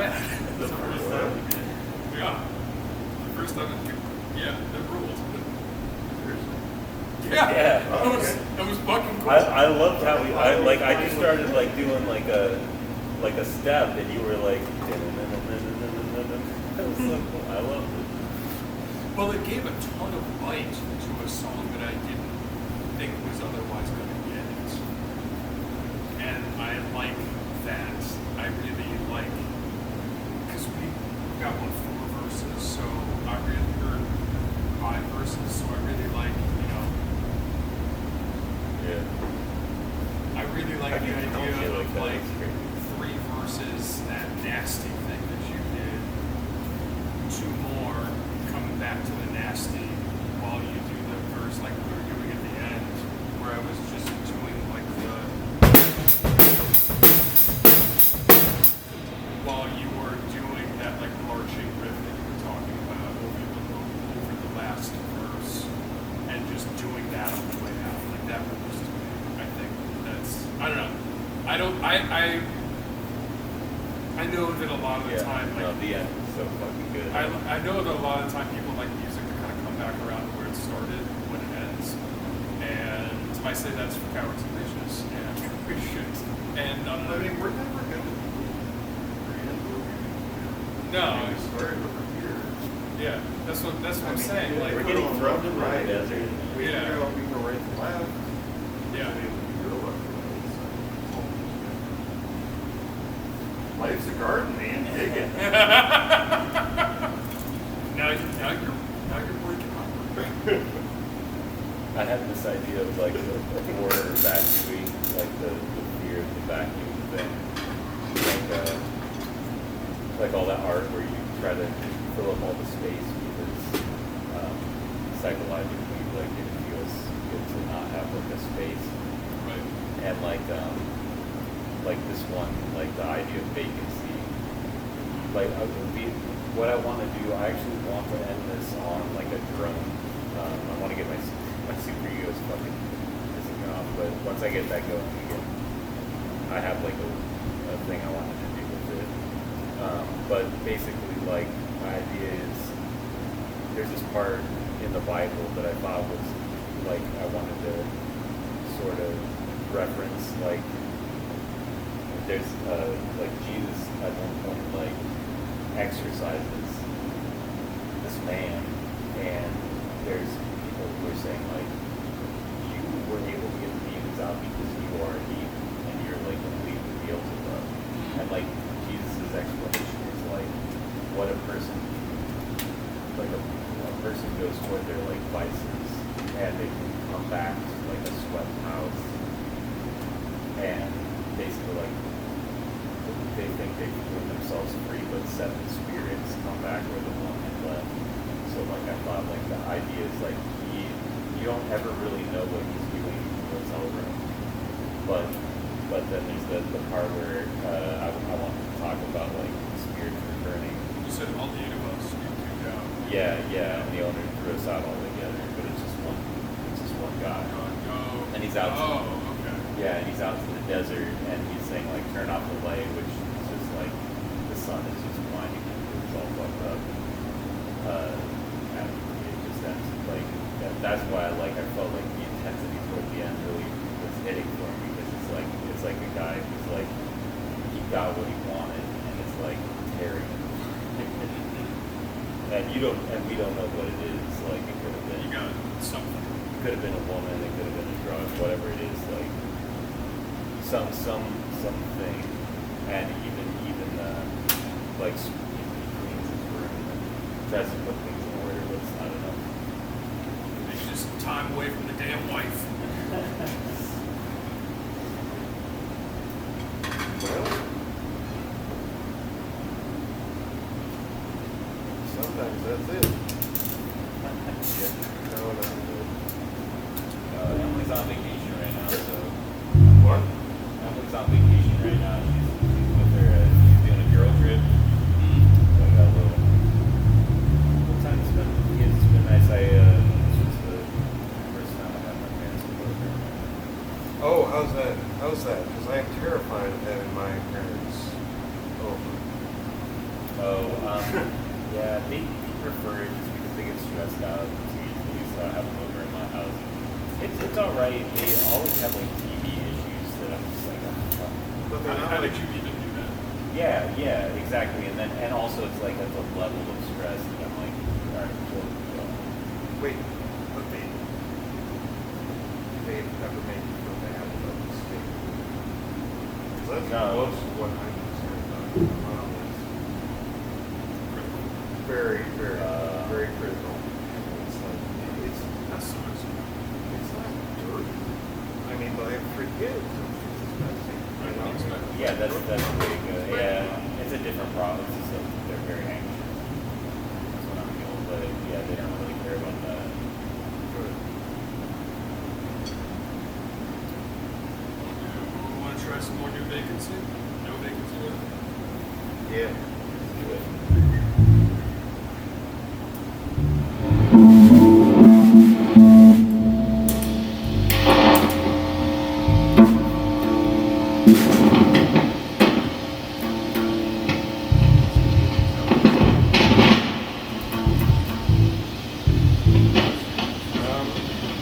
bad. The first time. Yeah. The first time, yeah, that ruled. Seriously. Yeah. Yeah. That was fucking cool. I loved how I just started like doing like a step and you were like that was so cool. I loved it. Well, it gave a ton of bite to a song that I didn't think was otherwise going to get it. And I like that. I really like, because we got 4 verses, so I really heard 5 verses, so I really like, Yeah. I really like the idea of that. like That's great. 3 verses, that nasty thing that you did, 2 more, coming back to the nasty while you do the verse like we were doing at the end, where I was just doing like while you were doing that like marching riff that you were talking about over the last verse, and just doing that on the way out, like that was to me. I think that's, I don't know. I know that a lot of the time, like, no, the end is so fucking good. I know that a lot of the time people like music to kind of come back around to where it started when it ends. And I say that's for cowards and bitches, and we should. And I mean, we're never going to no, we started over here. yeah, that's what I'm saying. Like, we're getting thrown into the right. desert. We Yeah. can go right to left. yeah. I mean, you're left to right. So. Life's a garden, man. Dig it. Now you're breaking up. I had this idea of like the horror vacuum, like the fear of the vacuum thing, like all that art where you try to fill up all the space because psychologically, like it feels good to not have like a space, Right. and like this one, like the idea of vacancy, like what I want to do. I actually want to end this on like a drone. I want to get my super ego is fucking pissing me off, but once I get that going again, I have like a thing I wanted to do with it. But basically, like my idea is there's this part in the Bible that I thought was like I wanted to sort of reference like there's like Jesus at one point like exercises this man, and there's people who are saying like you were able to get the demons out because you are he and you're like complete with Beelzebub, and like Jesus' explanation is like what a person goes toward their like vices and they can come back to like a swept house and basically like they think they've proven themselves free, but 7 spirits come back where the one had left. So like I thought like the idea is like you don't ever really know what he's doing in the hotel room, but then there's the part where I want to talk about like spirits returning. You said all the 8 of us get kicked out. Yeah, and the owner threw us out all together, but it's just one guy. And he's out. Okay. Yeah, and he's out to the desert, and he's saying like turn off the light, which is just like the sun is just blinding him. It's all fucked up. And it just ends like that's why I felt like the intensity toward the end really was hitting for me, because it's like a guy who's like he got what he wanted, and it's like tearing him. And we don't know what it is. Like it could have been. You got something. It could have been a woman. It could have been a drug. Whatever it is, like something. And even like he cleans his room and tries to put things in order, but it's not enough. It's just time away from the damn wife. Well, sometimes that's it. No, that's it. Emily's on vacation right now, so What? Emily's on vacation right now. She's with her. She's doing a girl trip. So I got a little time to spend with the kids. It's been nice. This was the first time I had my parents over. Oh, how's that? How's that? Because I am terrified of having my parents over. Yeah, they prefer it just because they get stressed out too easily, so I have them over in my house. It's alright. They always have like TV issues that I'm just like, oh, fuck. But they're not How like, did you even do that? Yeah, exactly. And also it's like at the level of stress that I'm like, alright, cool. wait, but they never make you feel bad about the state. 'Cause that's No. most of what I'm concerned about. It's very, very, very critical. It's like, That sucks. it's not dirt. I mean, but I have 3 kids. It's messy. You know? Yeah, that's pretty good. Yeah, it's a different province, so they're very anxious. That's what I'm feeling, but yeah, they don't really care about that. Good. Want to try some more new vacancy? No vacancy left? Yeah. Let's do it.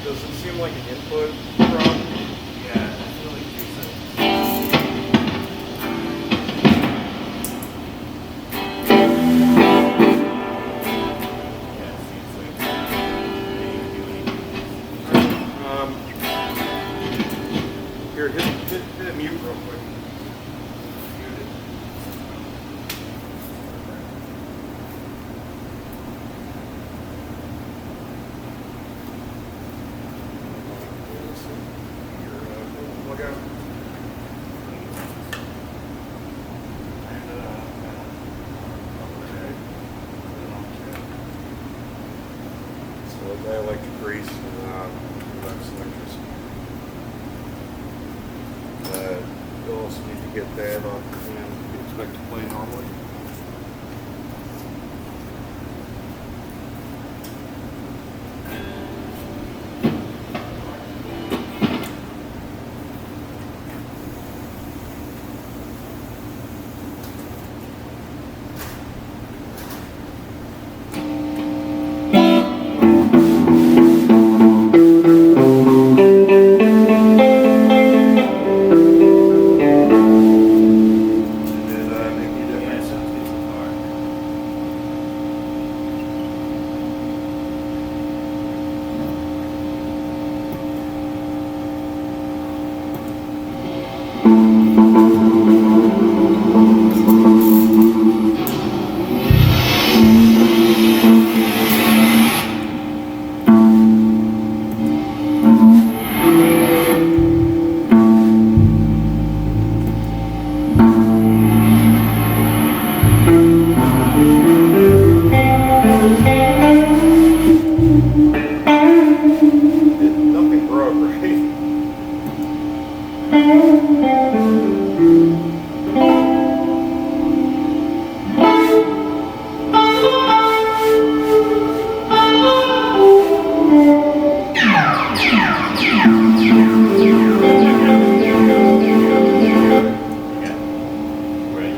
Does it seem like an input problem? Yeah, it's really decent. Yeah, it seems like they didn't do anything. Here, hit a mute real quick. Look out. So the electric grease and that's electricity. You'll also need to get that on and you expect to play normally. Did that make any Yeah, difference? sounds good so far. Nothing broke, right? Yeah. Right.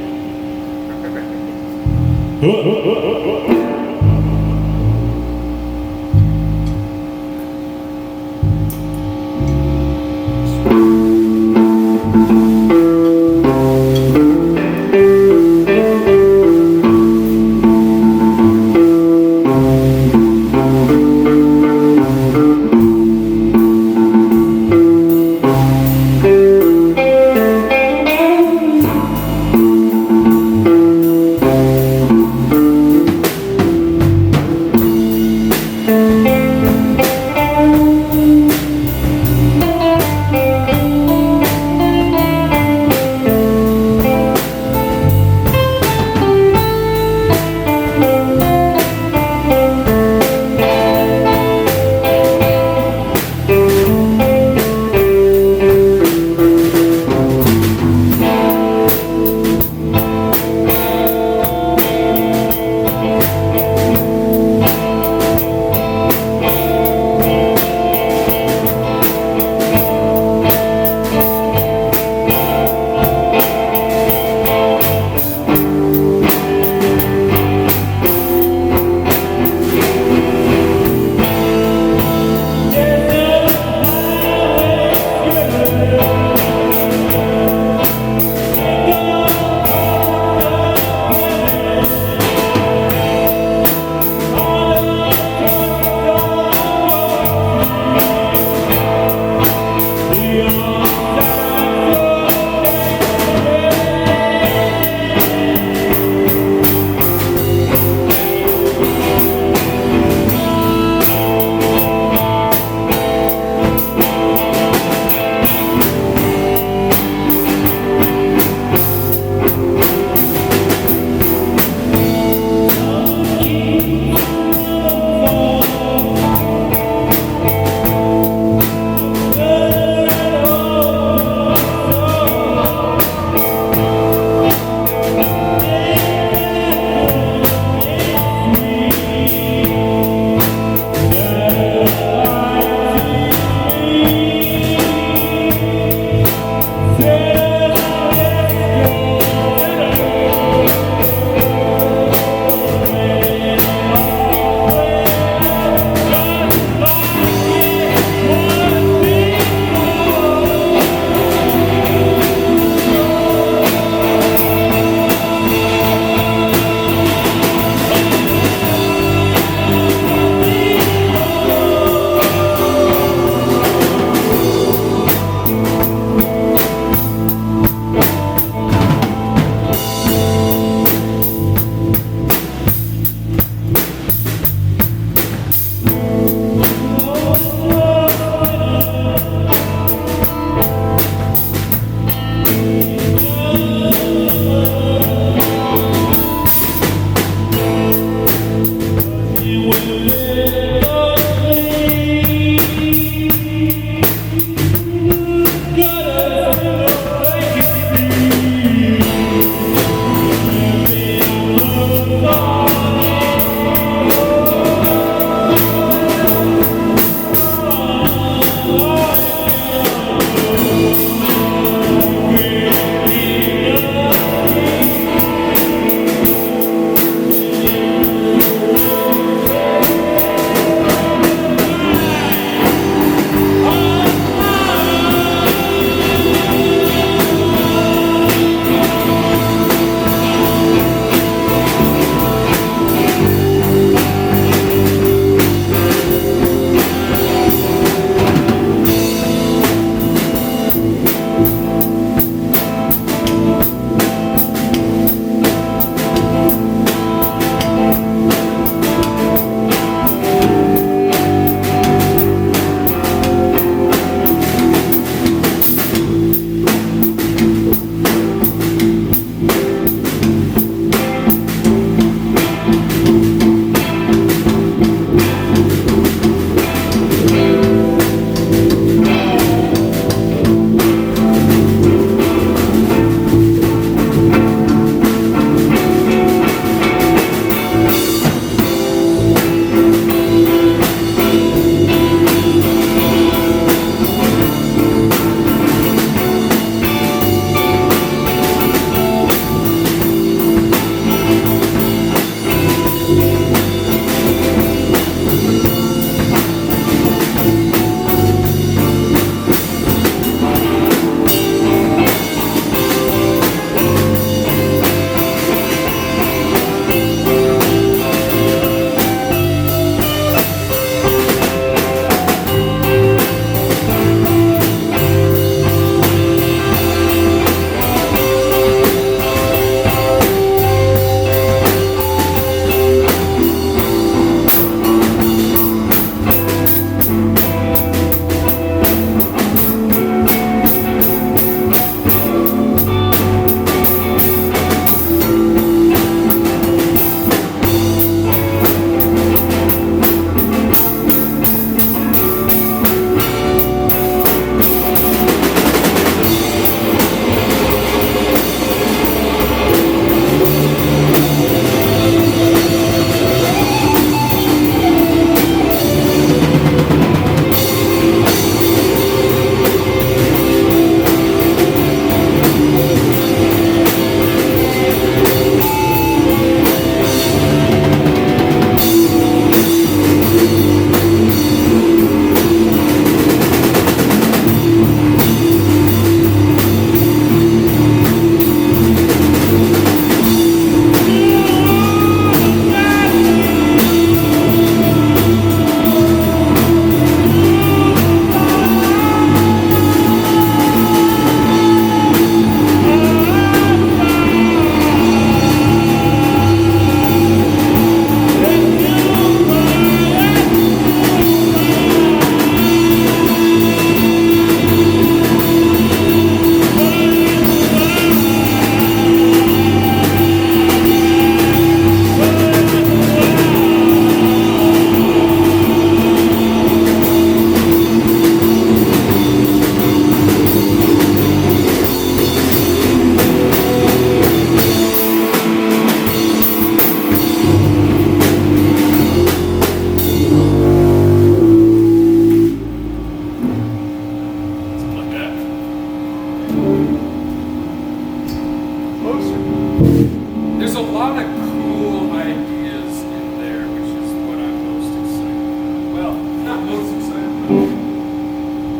there's a lot of cool ideas in there, which is what I'm most excited about. Well, not most excited about.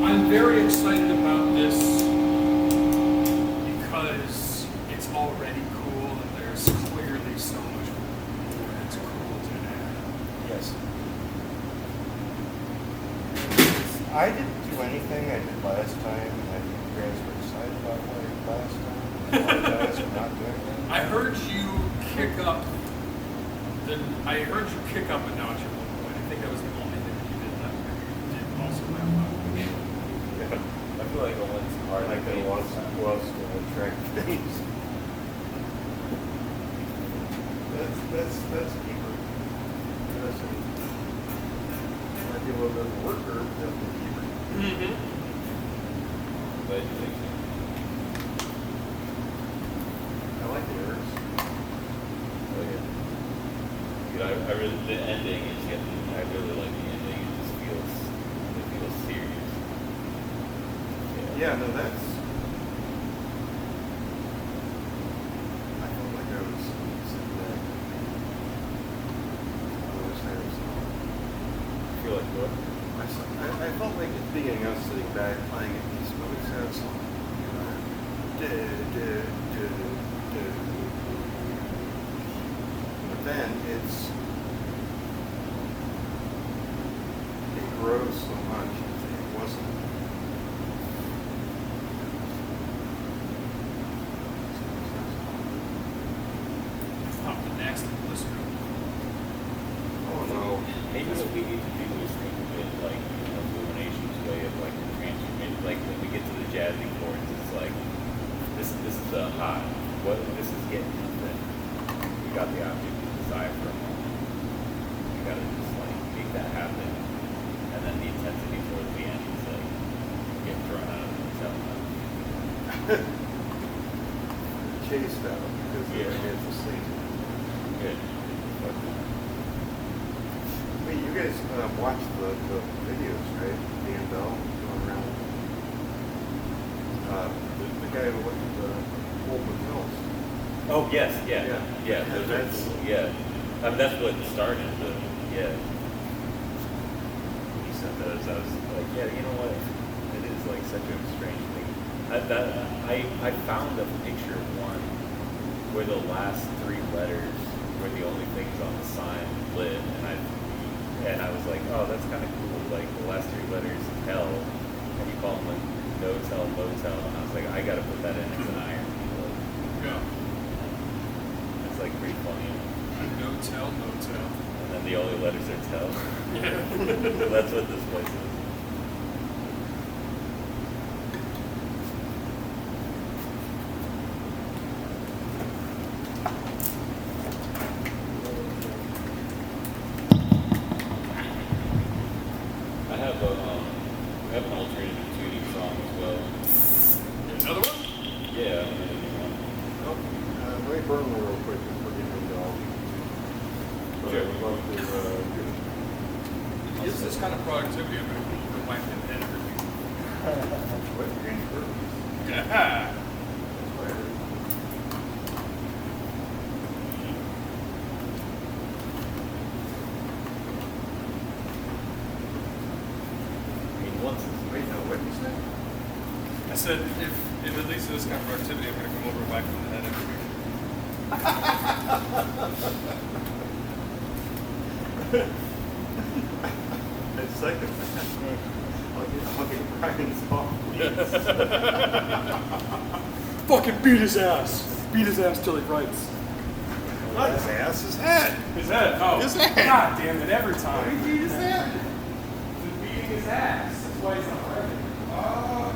I'm very excited about this because it's already cool and there's clearly so much more that's cool to add. Yes. I didn't do anything I did last time. I think you guys were excited about what I did last time. I apologize for not doing that. I heard you kick up a notch at one point. I think that was the only thing that you did that year. You did also that one. I feel like it was hard. Like there was to attract things. That's keeper. That's it. Might be a little bit of a worker, but that's the keeper. Mm-hmm. But you think I like the herbs. oh yeah. Dude, I really the ending is getting. I really like the ending. It just feels serious. Yeah, no, that's. I felt like I was sitting back. I was having some. I feel like what? I felt like at the beginning I was sitting back playing a piece of really sad song. You know, but then it grows so much. It wasn't. It's not the next listener. Oh no. Maybe what we need to do is think of it like Illumination's way of like transformation. Like when we get to the jazzy chords, it's like this is the high. What this is getting to the thing. We got the object of desire for a moment. We gotta just like make that happen, and then the intensity towards the end is like get thrown out of the hotel. Chased out because the kids asleep. Good. Wait, you guys watched the videos, right? Dan Bell going around. The guy who looked at the old hotels. Oh yes, yeah. Yeah. Those are That's- cool. Yeah. That's what started the yeah. When you sent those, I was like, yeah, you know what? It is like such a strange thing. I found a picture of one where the last three letters were the only things on the sign lit, and I was like, oh, that's kind of cool. Like the last three letters, L, and you call them like no tell, motel, and I was like, I got to put that in as an iron. Yeah. It's like pretty funny. No tell, no tell. And then the only letters are tell. Yeah. That's what this place is. I have an alternative tuning song as well. Another one? Yeah, I made a new one. Oh, let me burn one real quick before getting into all these. But I would love to do it. Gives this kind of productivity. I'm going to go back and edit everything. What? You're getting burns. Yeah. That's what I heard. I mean, once Wait, no, what did you say? I said, if it leads to this kind of productivity, I'm going to come over and back from the head every I second that. I'll get Brian's off, please. Fucking beat his ass. Beat his ass till he writes. Not his ass, his head. His head? Oh. His head. God damn it, every time. He beat his head. He's beating his ass. That's why he's not writing. Oh.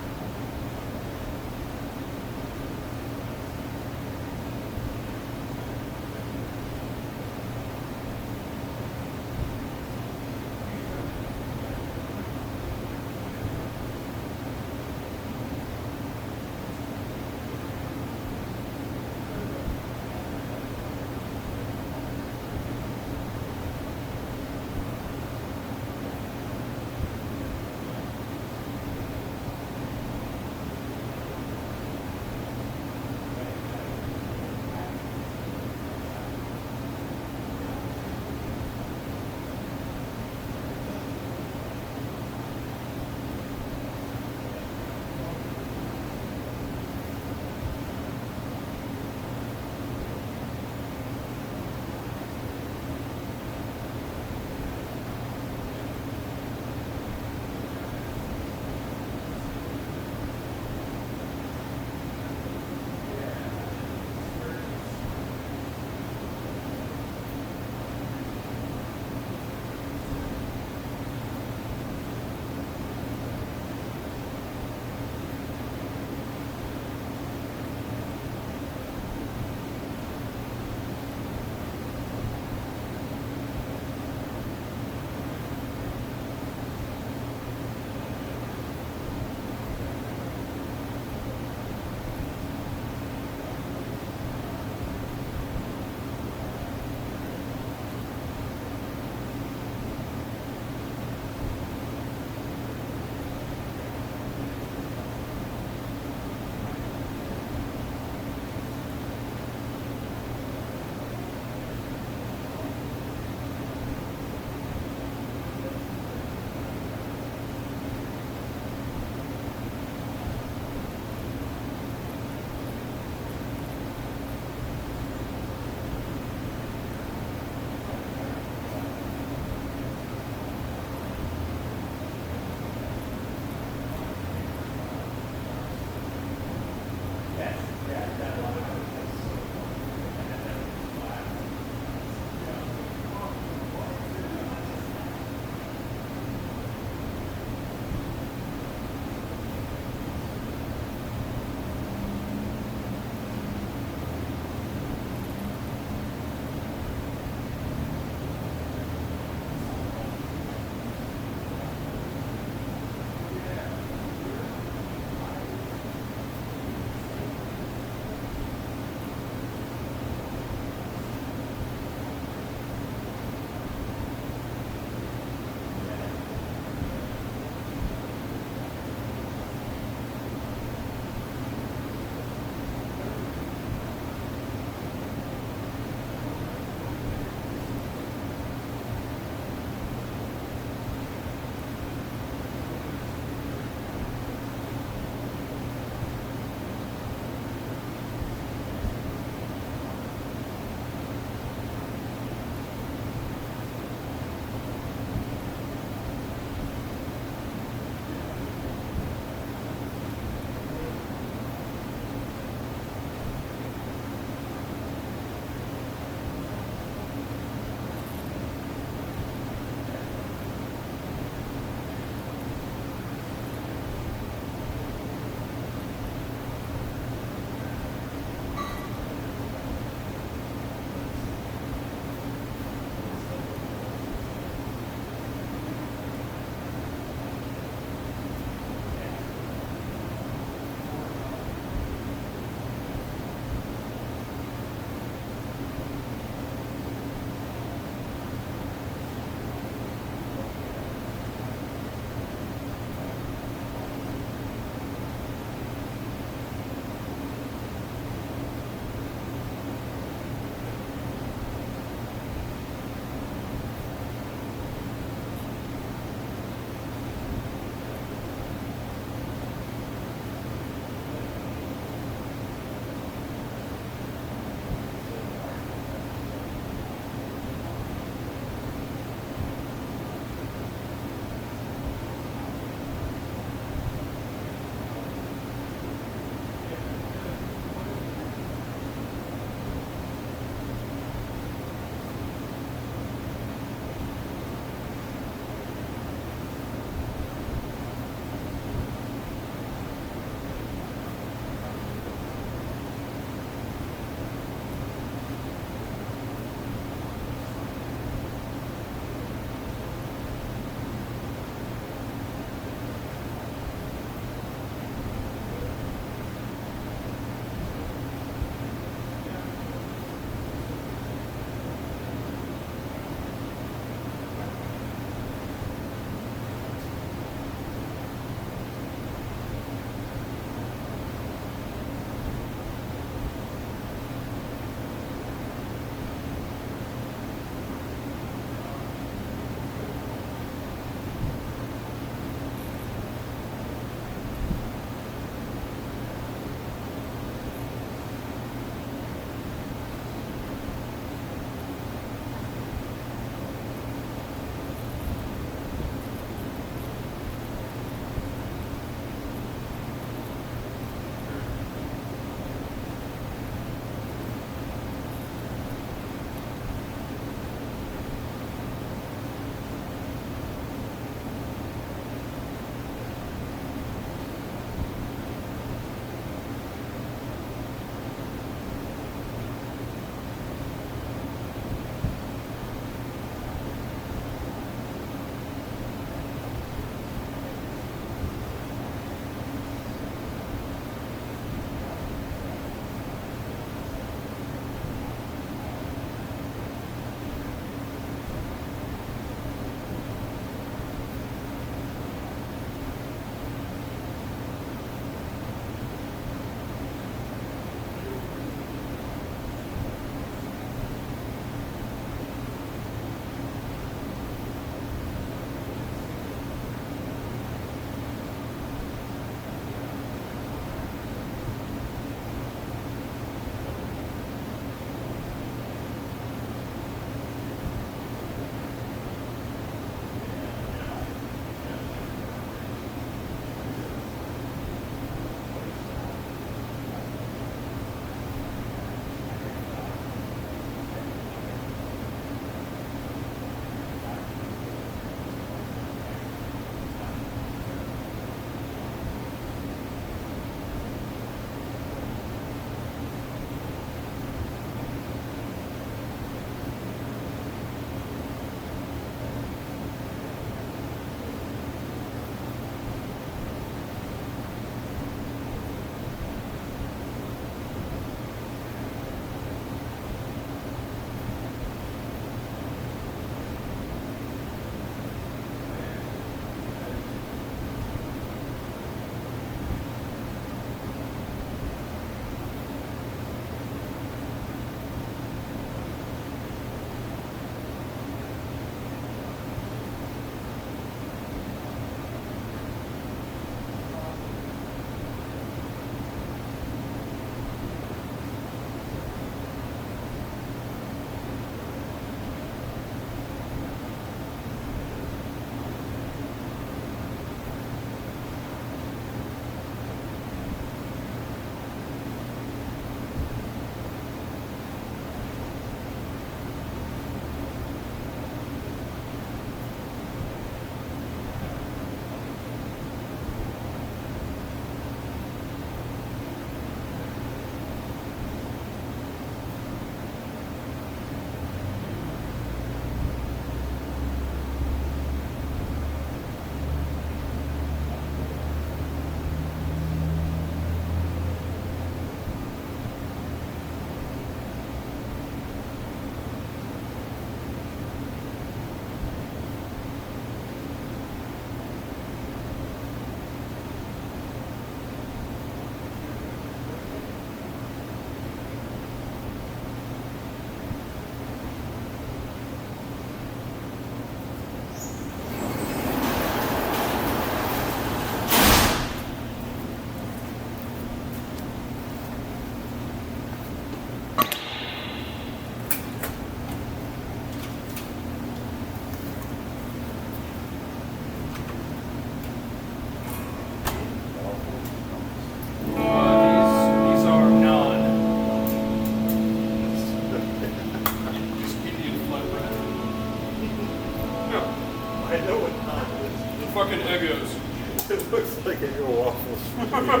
These are not.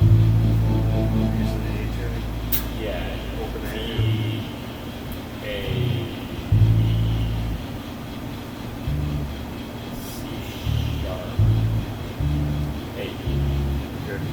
Is this using the A tuning? Yeah. Open A. D, A, C sharp, A. Good.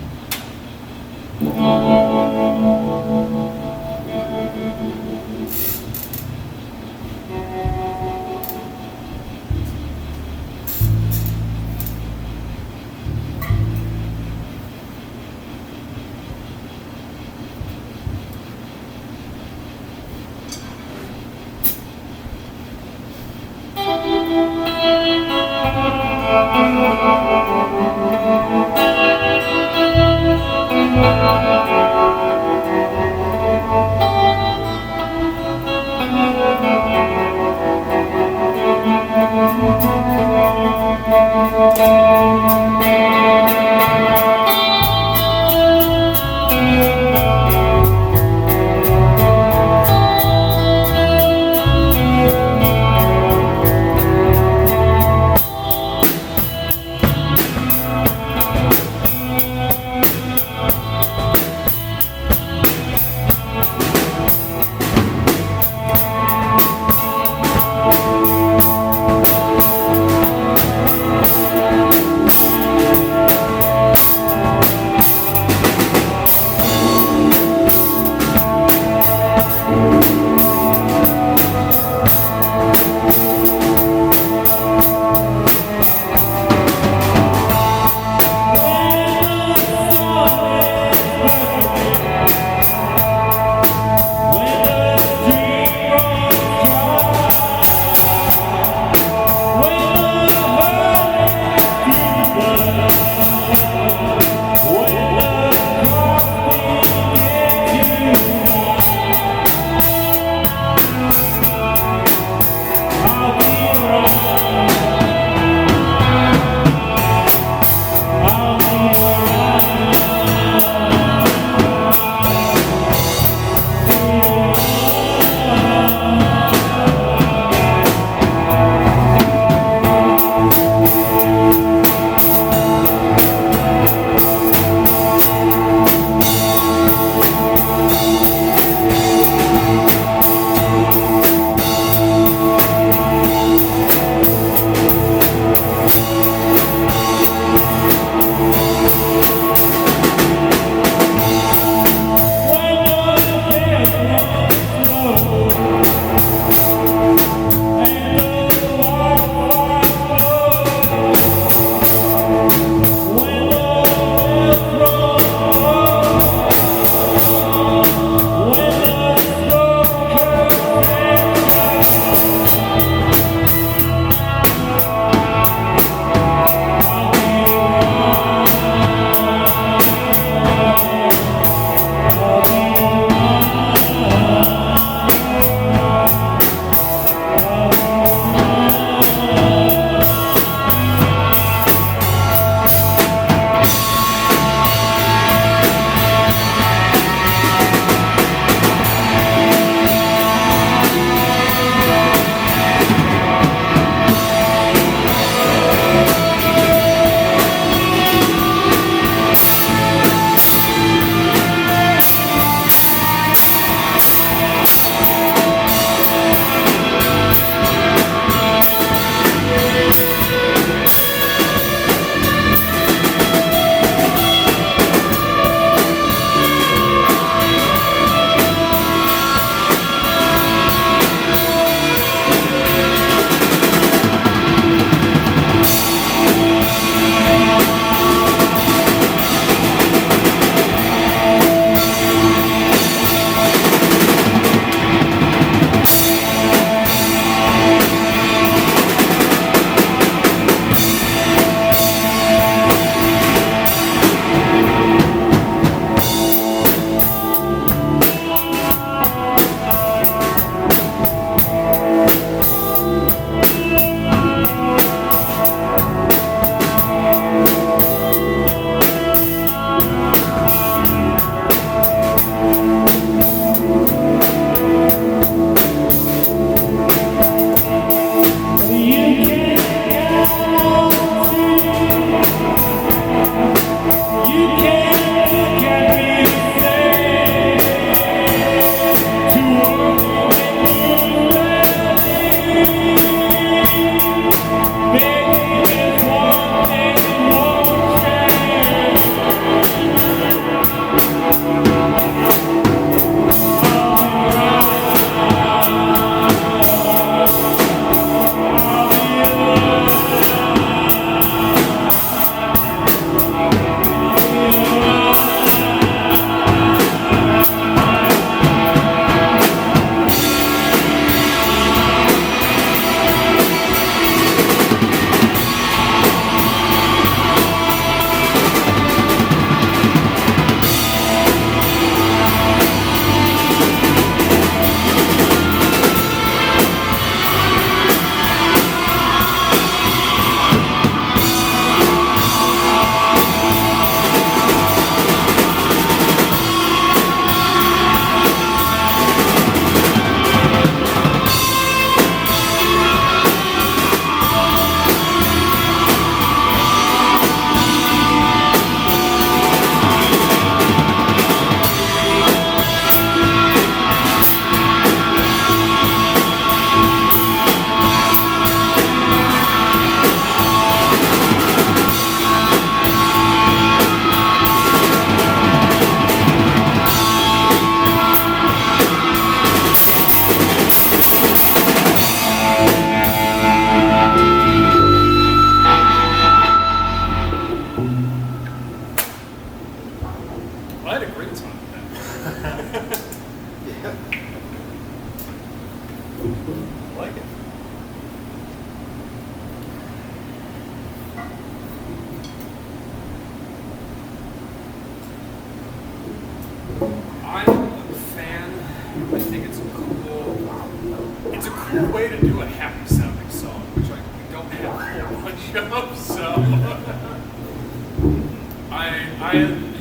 cool way to do a happy sounding song, which we don't have a whole bunch of, so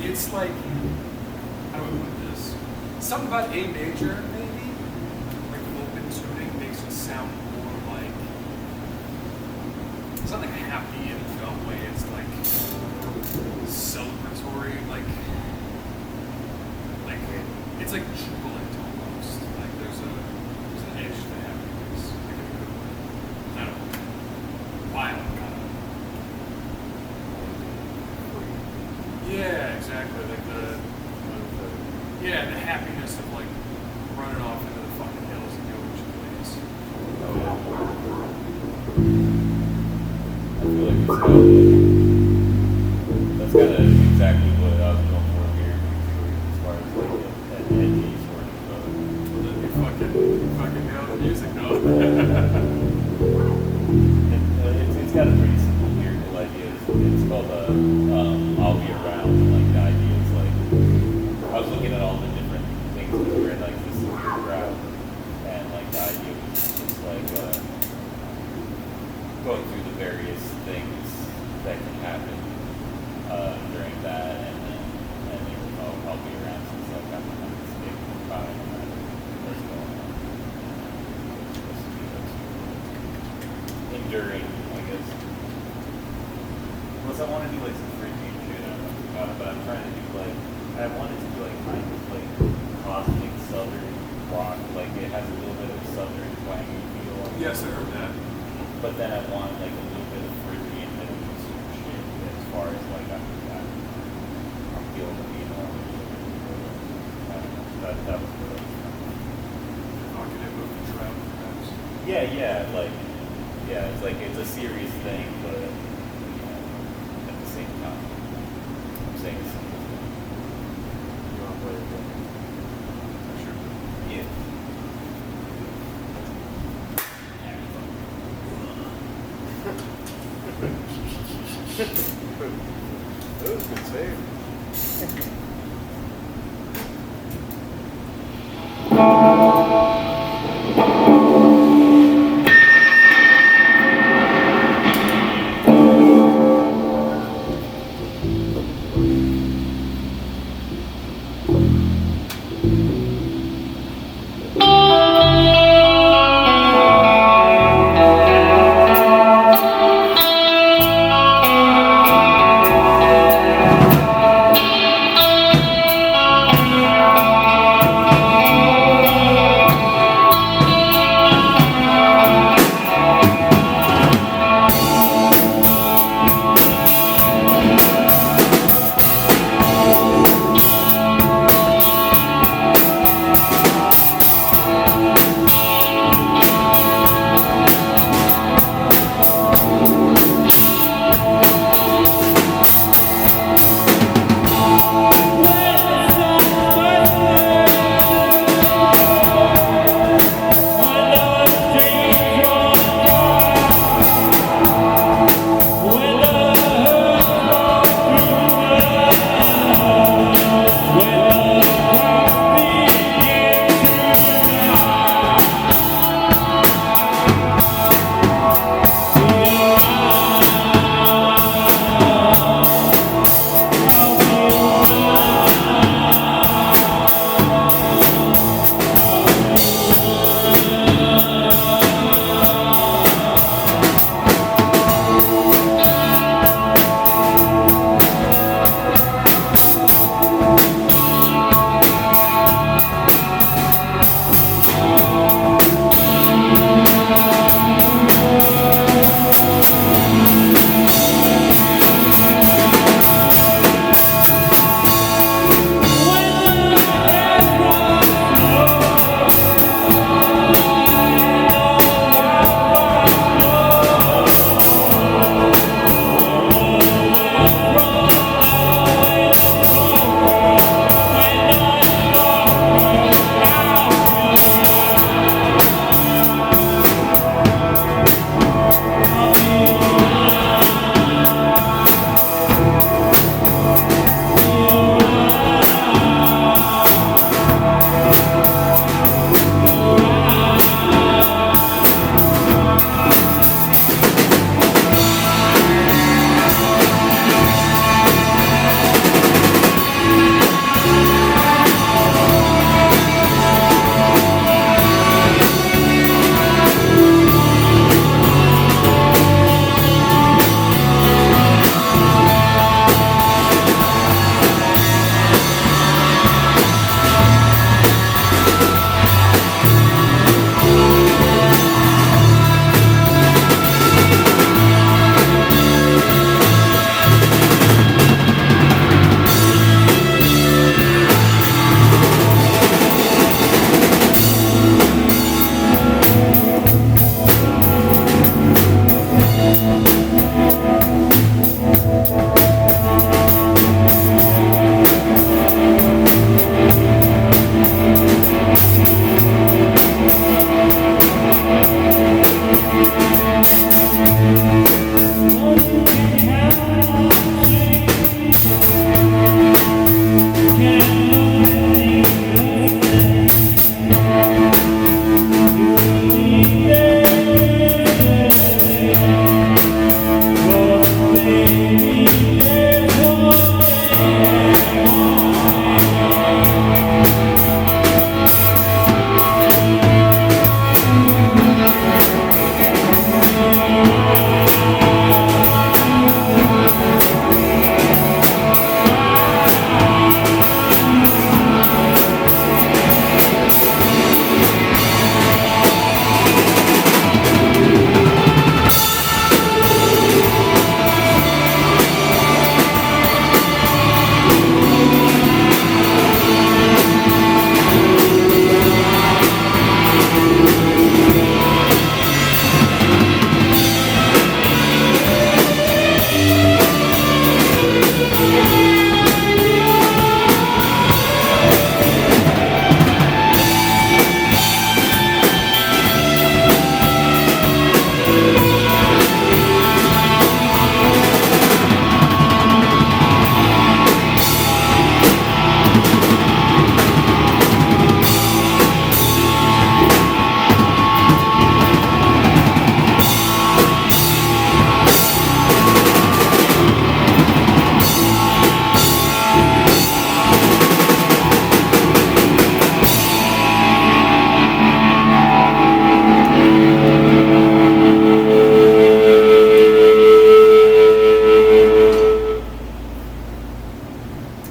it's like, how do I put this? Something about A major, maybe? Like open tuning makes it sound more like, it's not like happy in a dumb way, it's like celebratory, like it's like jubilant almost. Like there's an edge to happiness. Like in a good way. I don't know. Wild kind of. Yeah, exactly. Like the happiness of like running off into the fucking hills and doing what you please. I feel like that's kind of exactly what I was going for here, as far as like that edgy sort of. Well, then you fucking nailed the music, though. It's got a pretty simple lyrical idea. It's called "I'll Be Around." And, like the idea is like I was looking at all the different things that were in like this severe drought, and like the idea was just like going through the various things that can happen during that, and then I'll be around since like I'm kind of stable by no matter what's going on. Enduring, I guess. Unless I want to do like some freaking shit, I don't know about it, but I'm trying to do like I wanted to do like kind of like cosmic southern rock, like it has a little bit of southern twangy feel. Yes, I heard that. But then I want like a little bit of Frisian Middle Eastern shit as far as like I'm feeling the beat on it. I don't know. That was good. Evocative of the drought, perhaps. Yeah, it's like it's a serious thing, but you know, at the same time, I'm saying it's simple. You want to play it again? Sure. Yeah. That was a good save.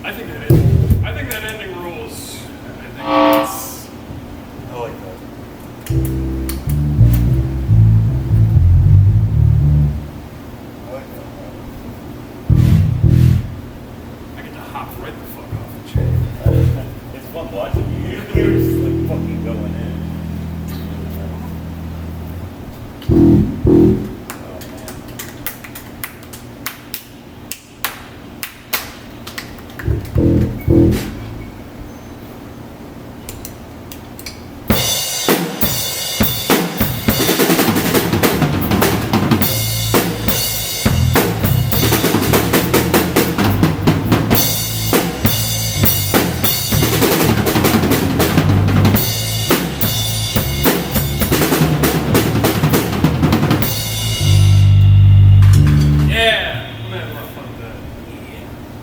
I think that ending rules. I think that's. I like that. I like that. I get to hop right the fuck off the chair. It's fun watching you. You're just like fucking going in. Yeah, I'm having a lot of fun with that.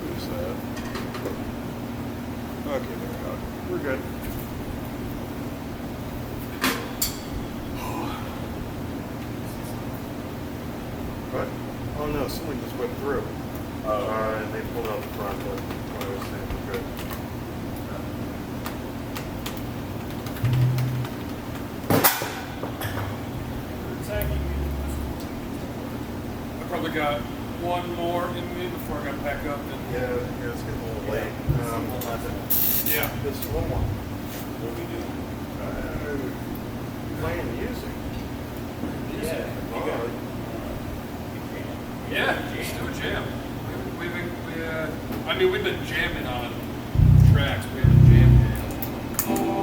Who's that? Okay, they're out. We're good. What? Oh no, someone just went through. And they pulled out the front, but what I was saying was good. I probably got one more in me before I got to pack up. And Yeah, it's getting a little late. yeah. This one more. What do we do? Playing music. Yeah, you got it. Yeah, let's do a jam. We've been jamming on tracks. We haven't jammed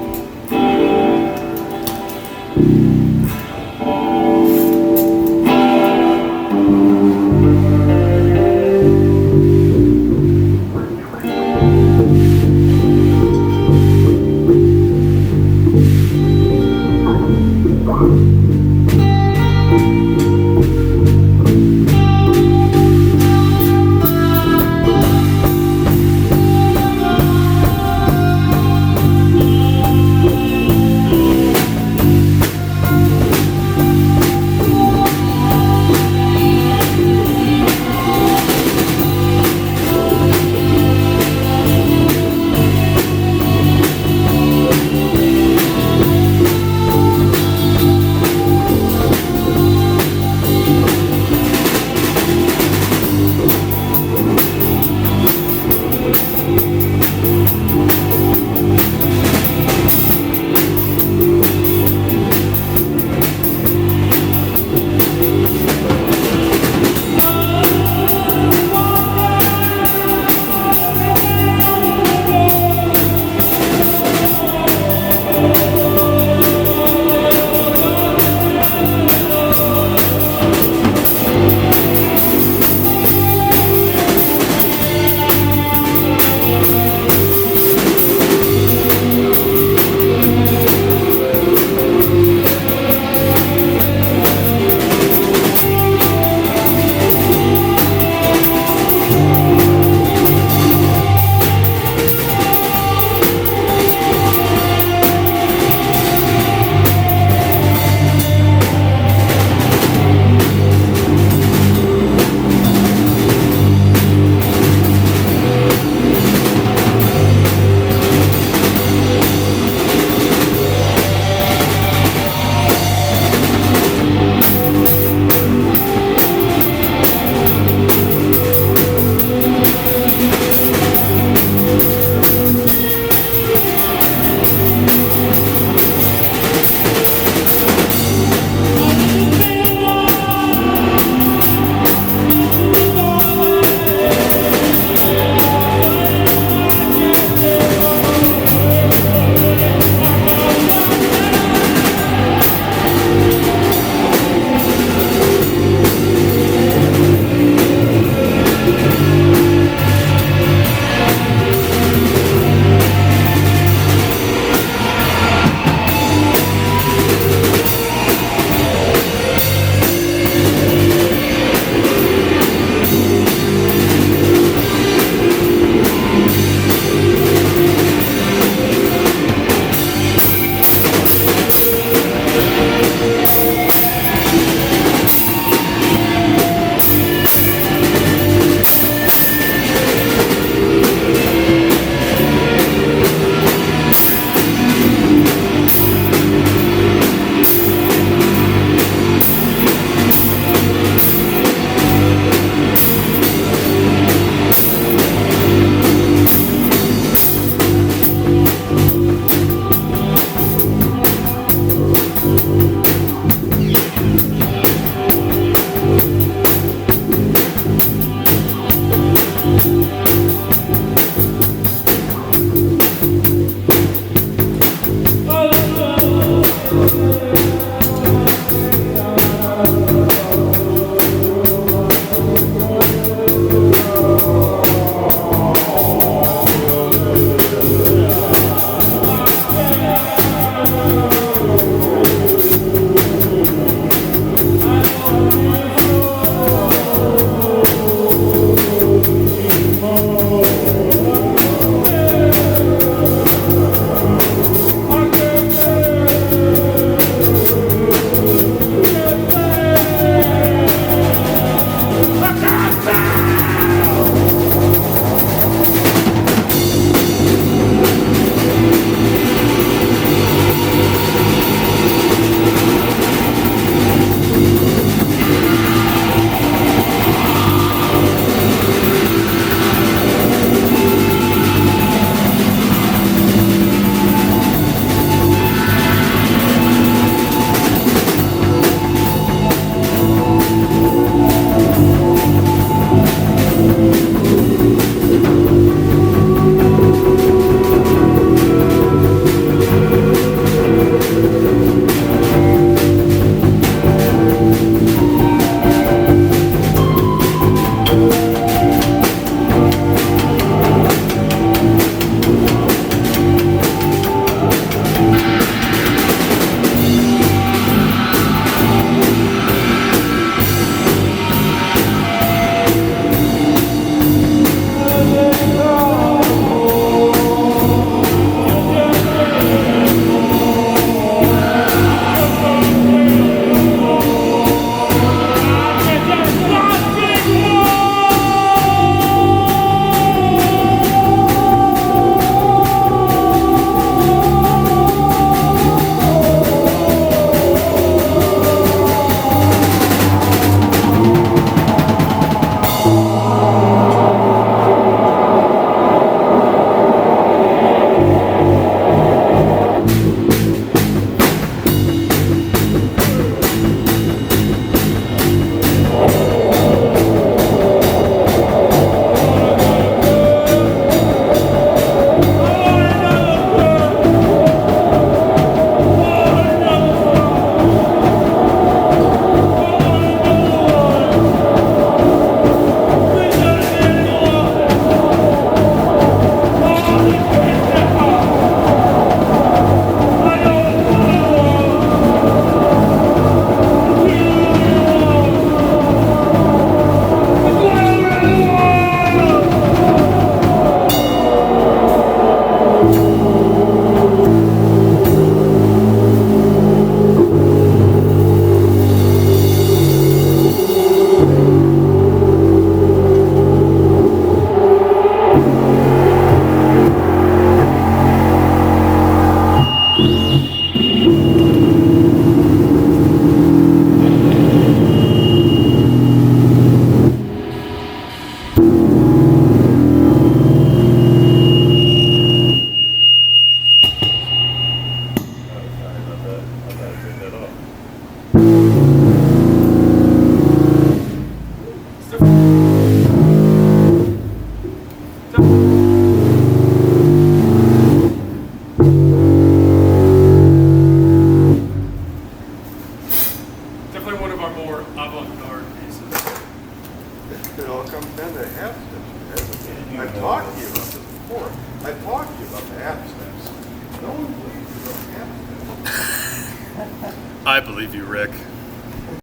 avant-garde pieces. It all comes down to half steps. I've talked to you about this before. I've talked to you about the half steps. No one believes you about half steps. I believe you, Rick.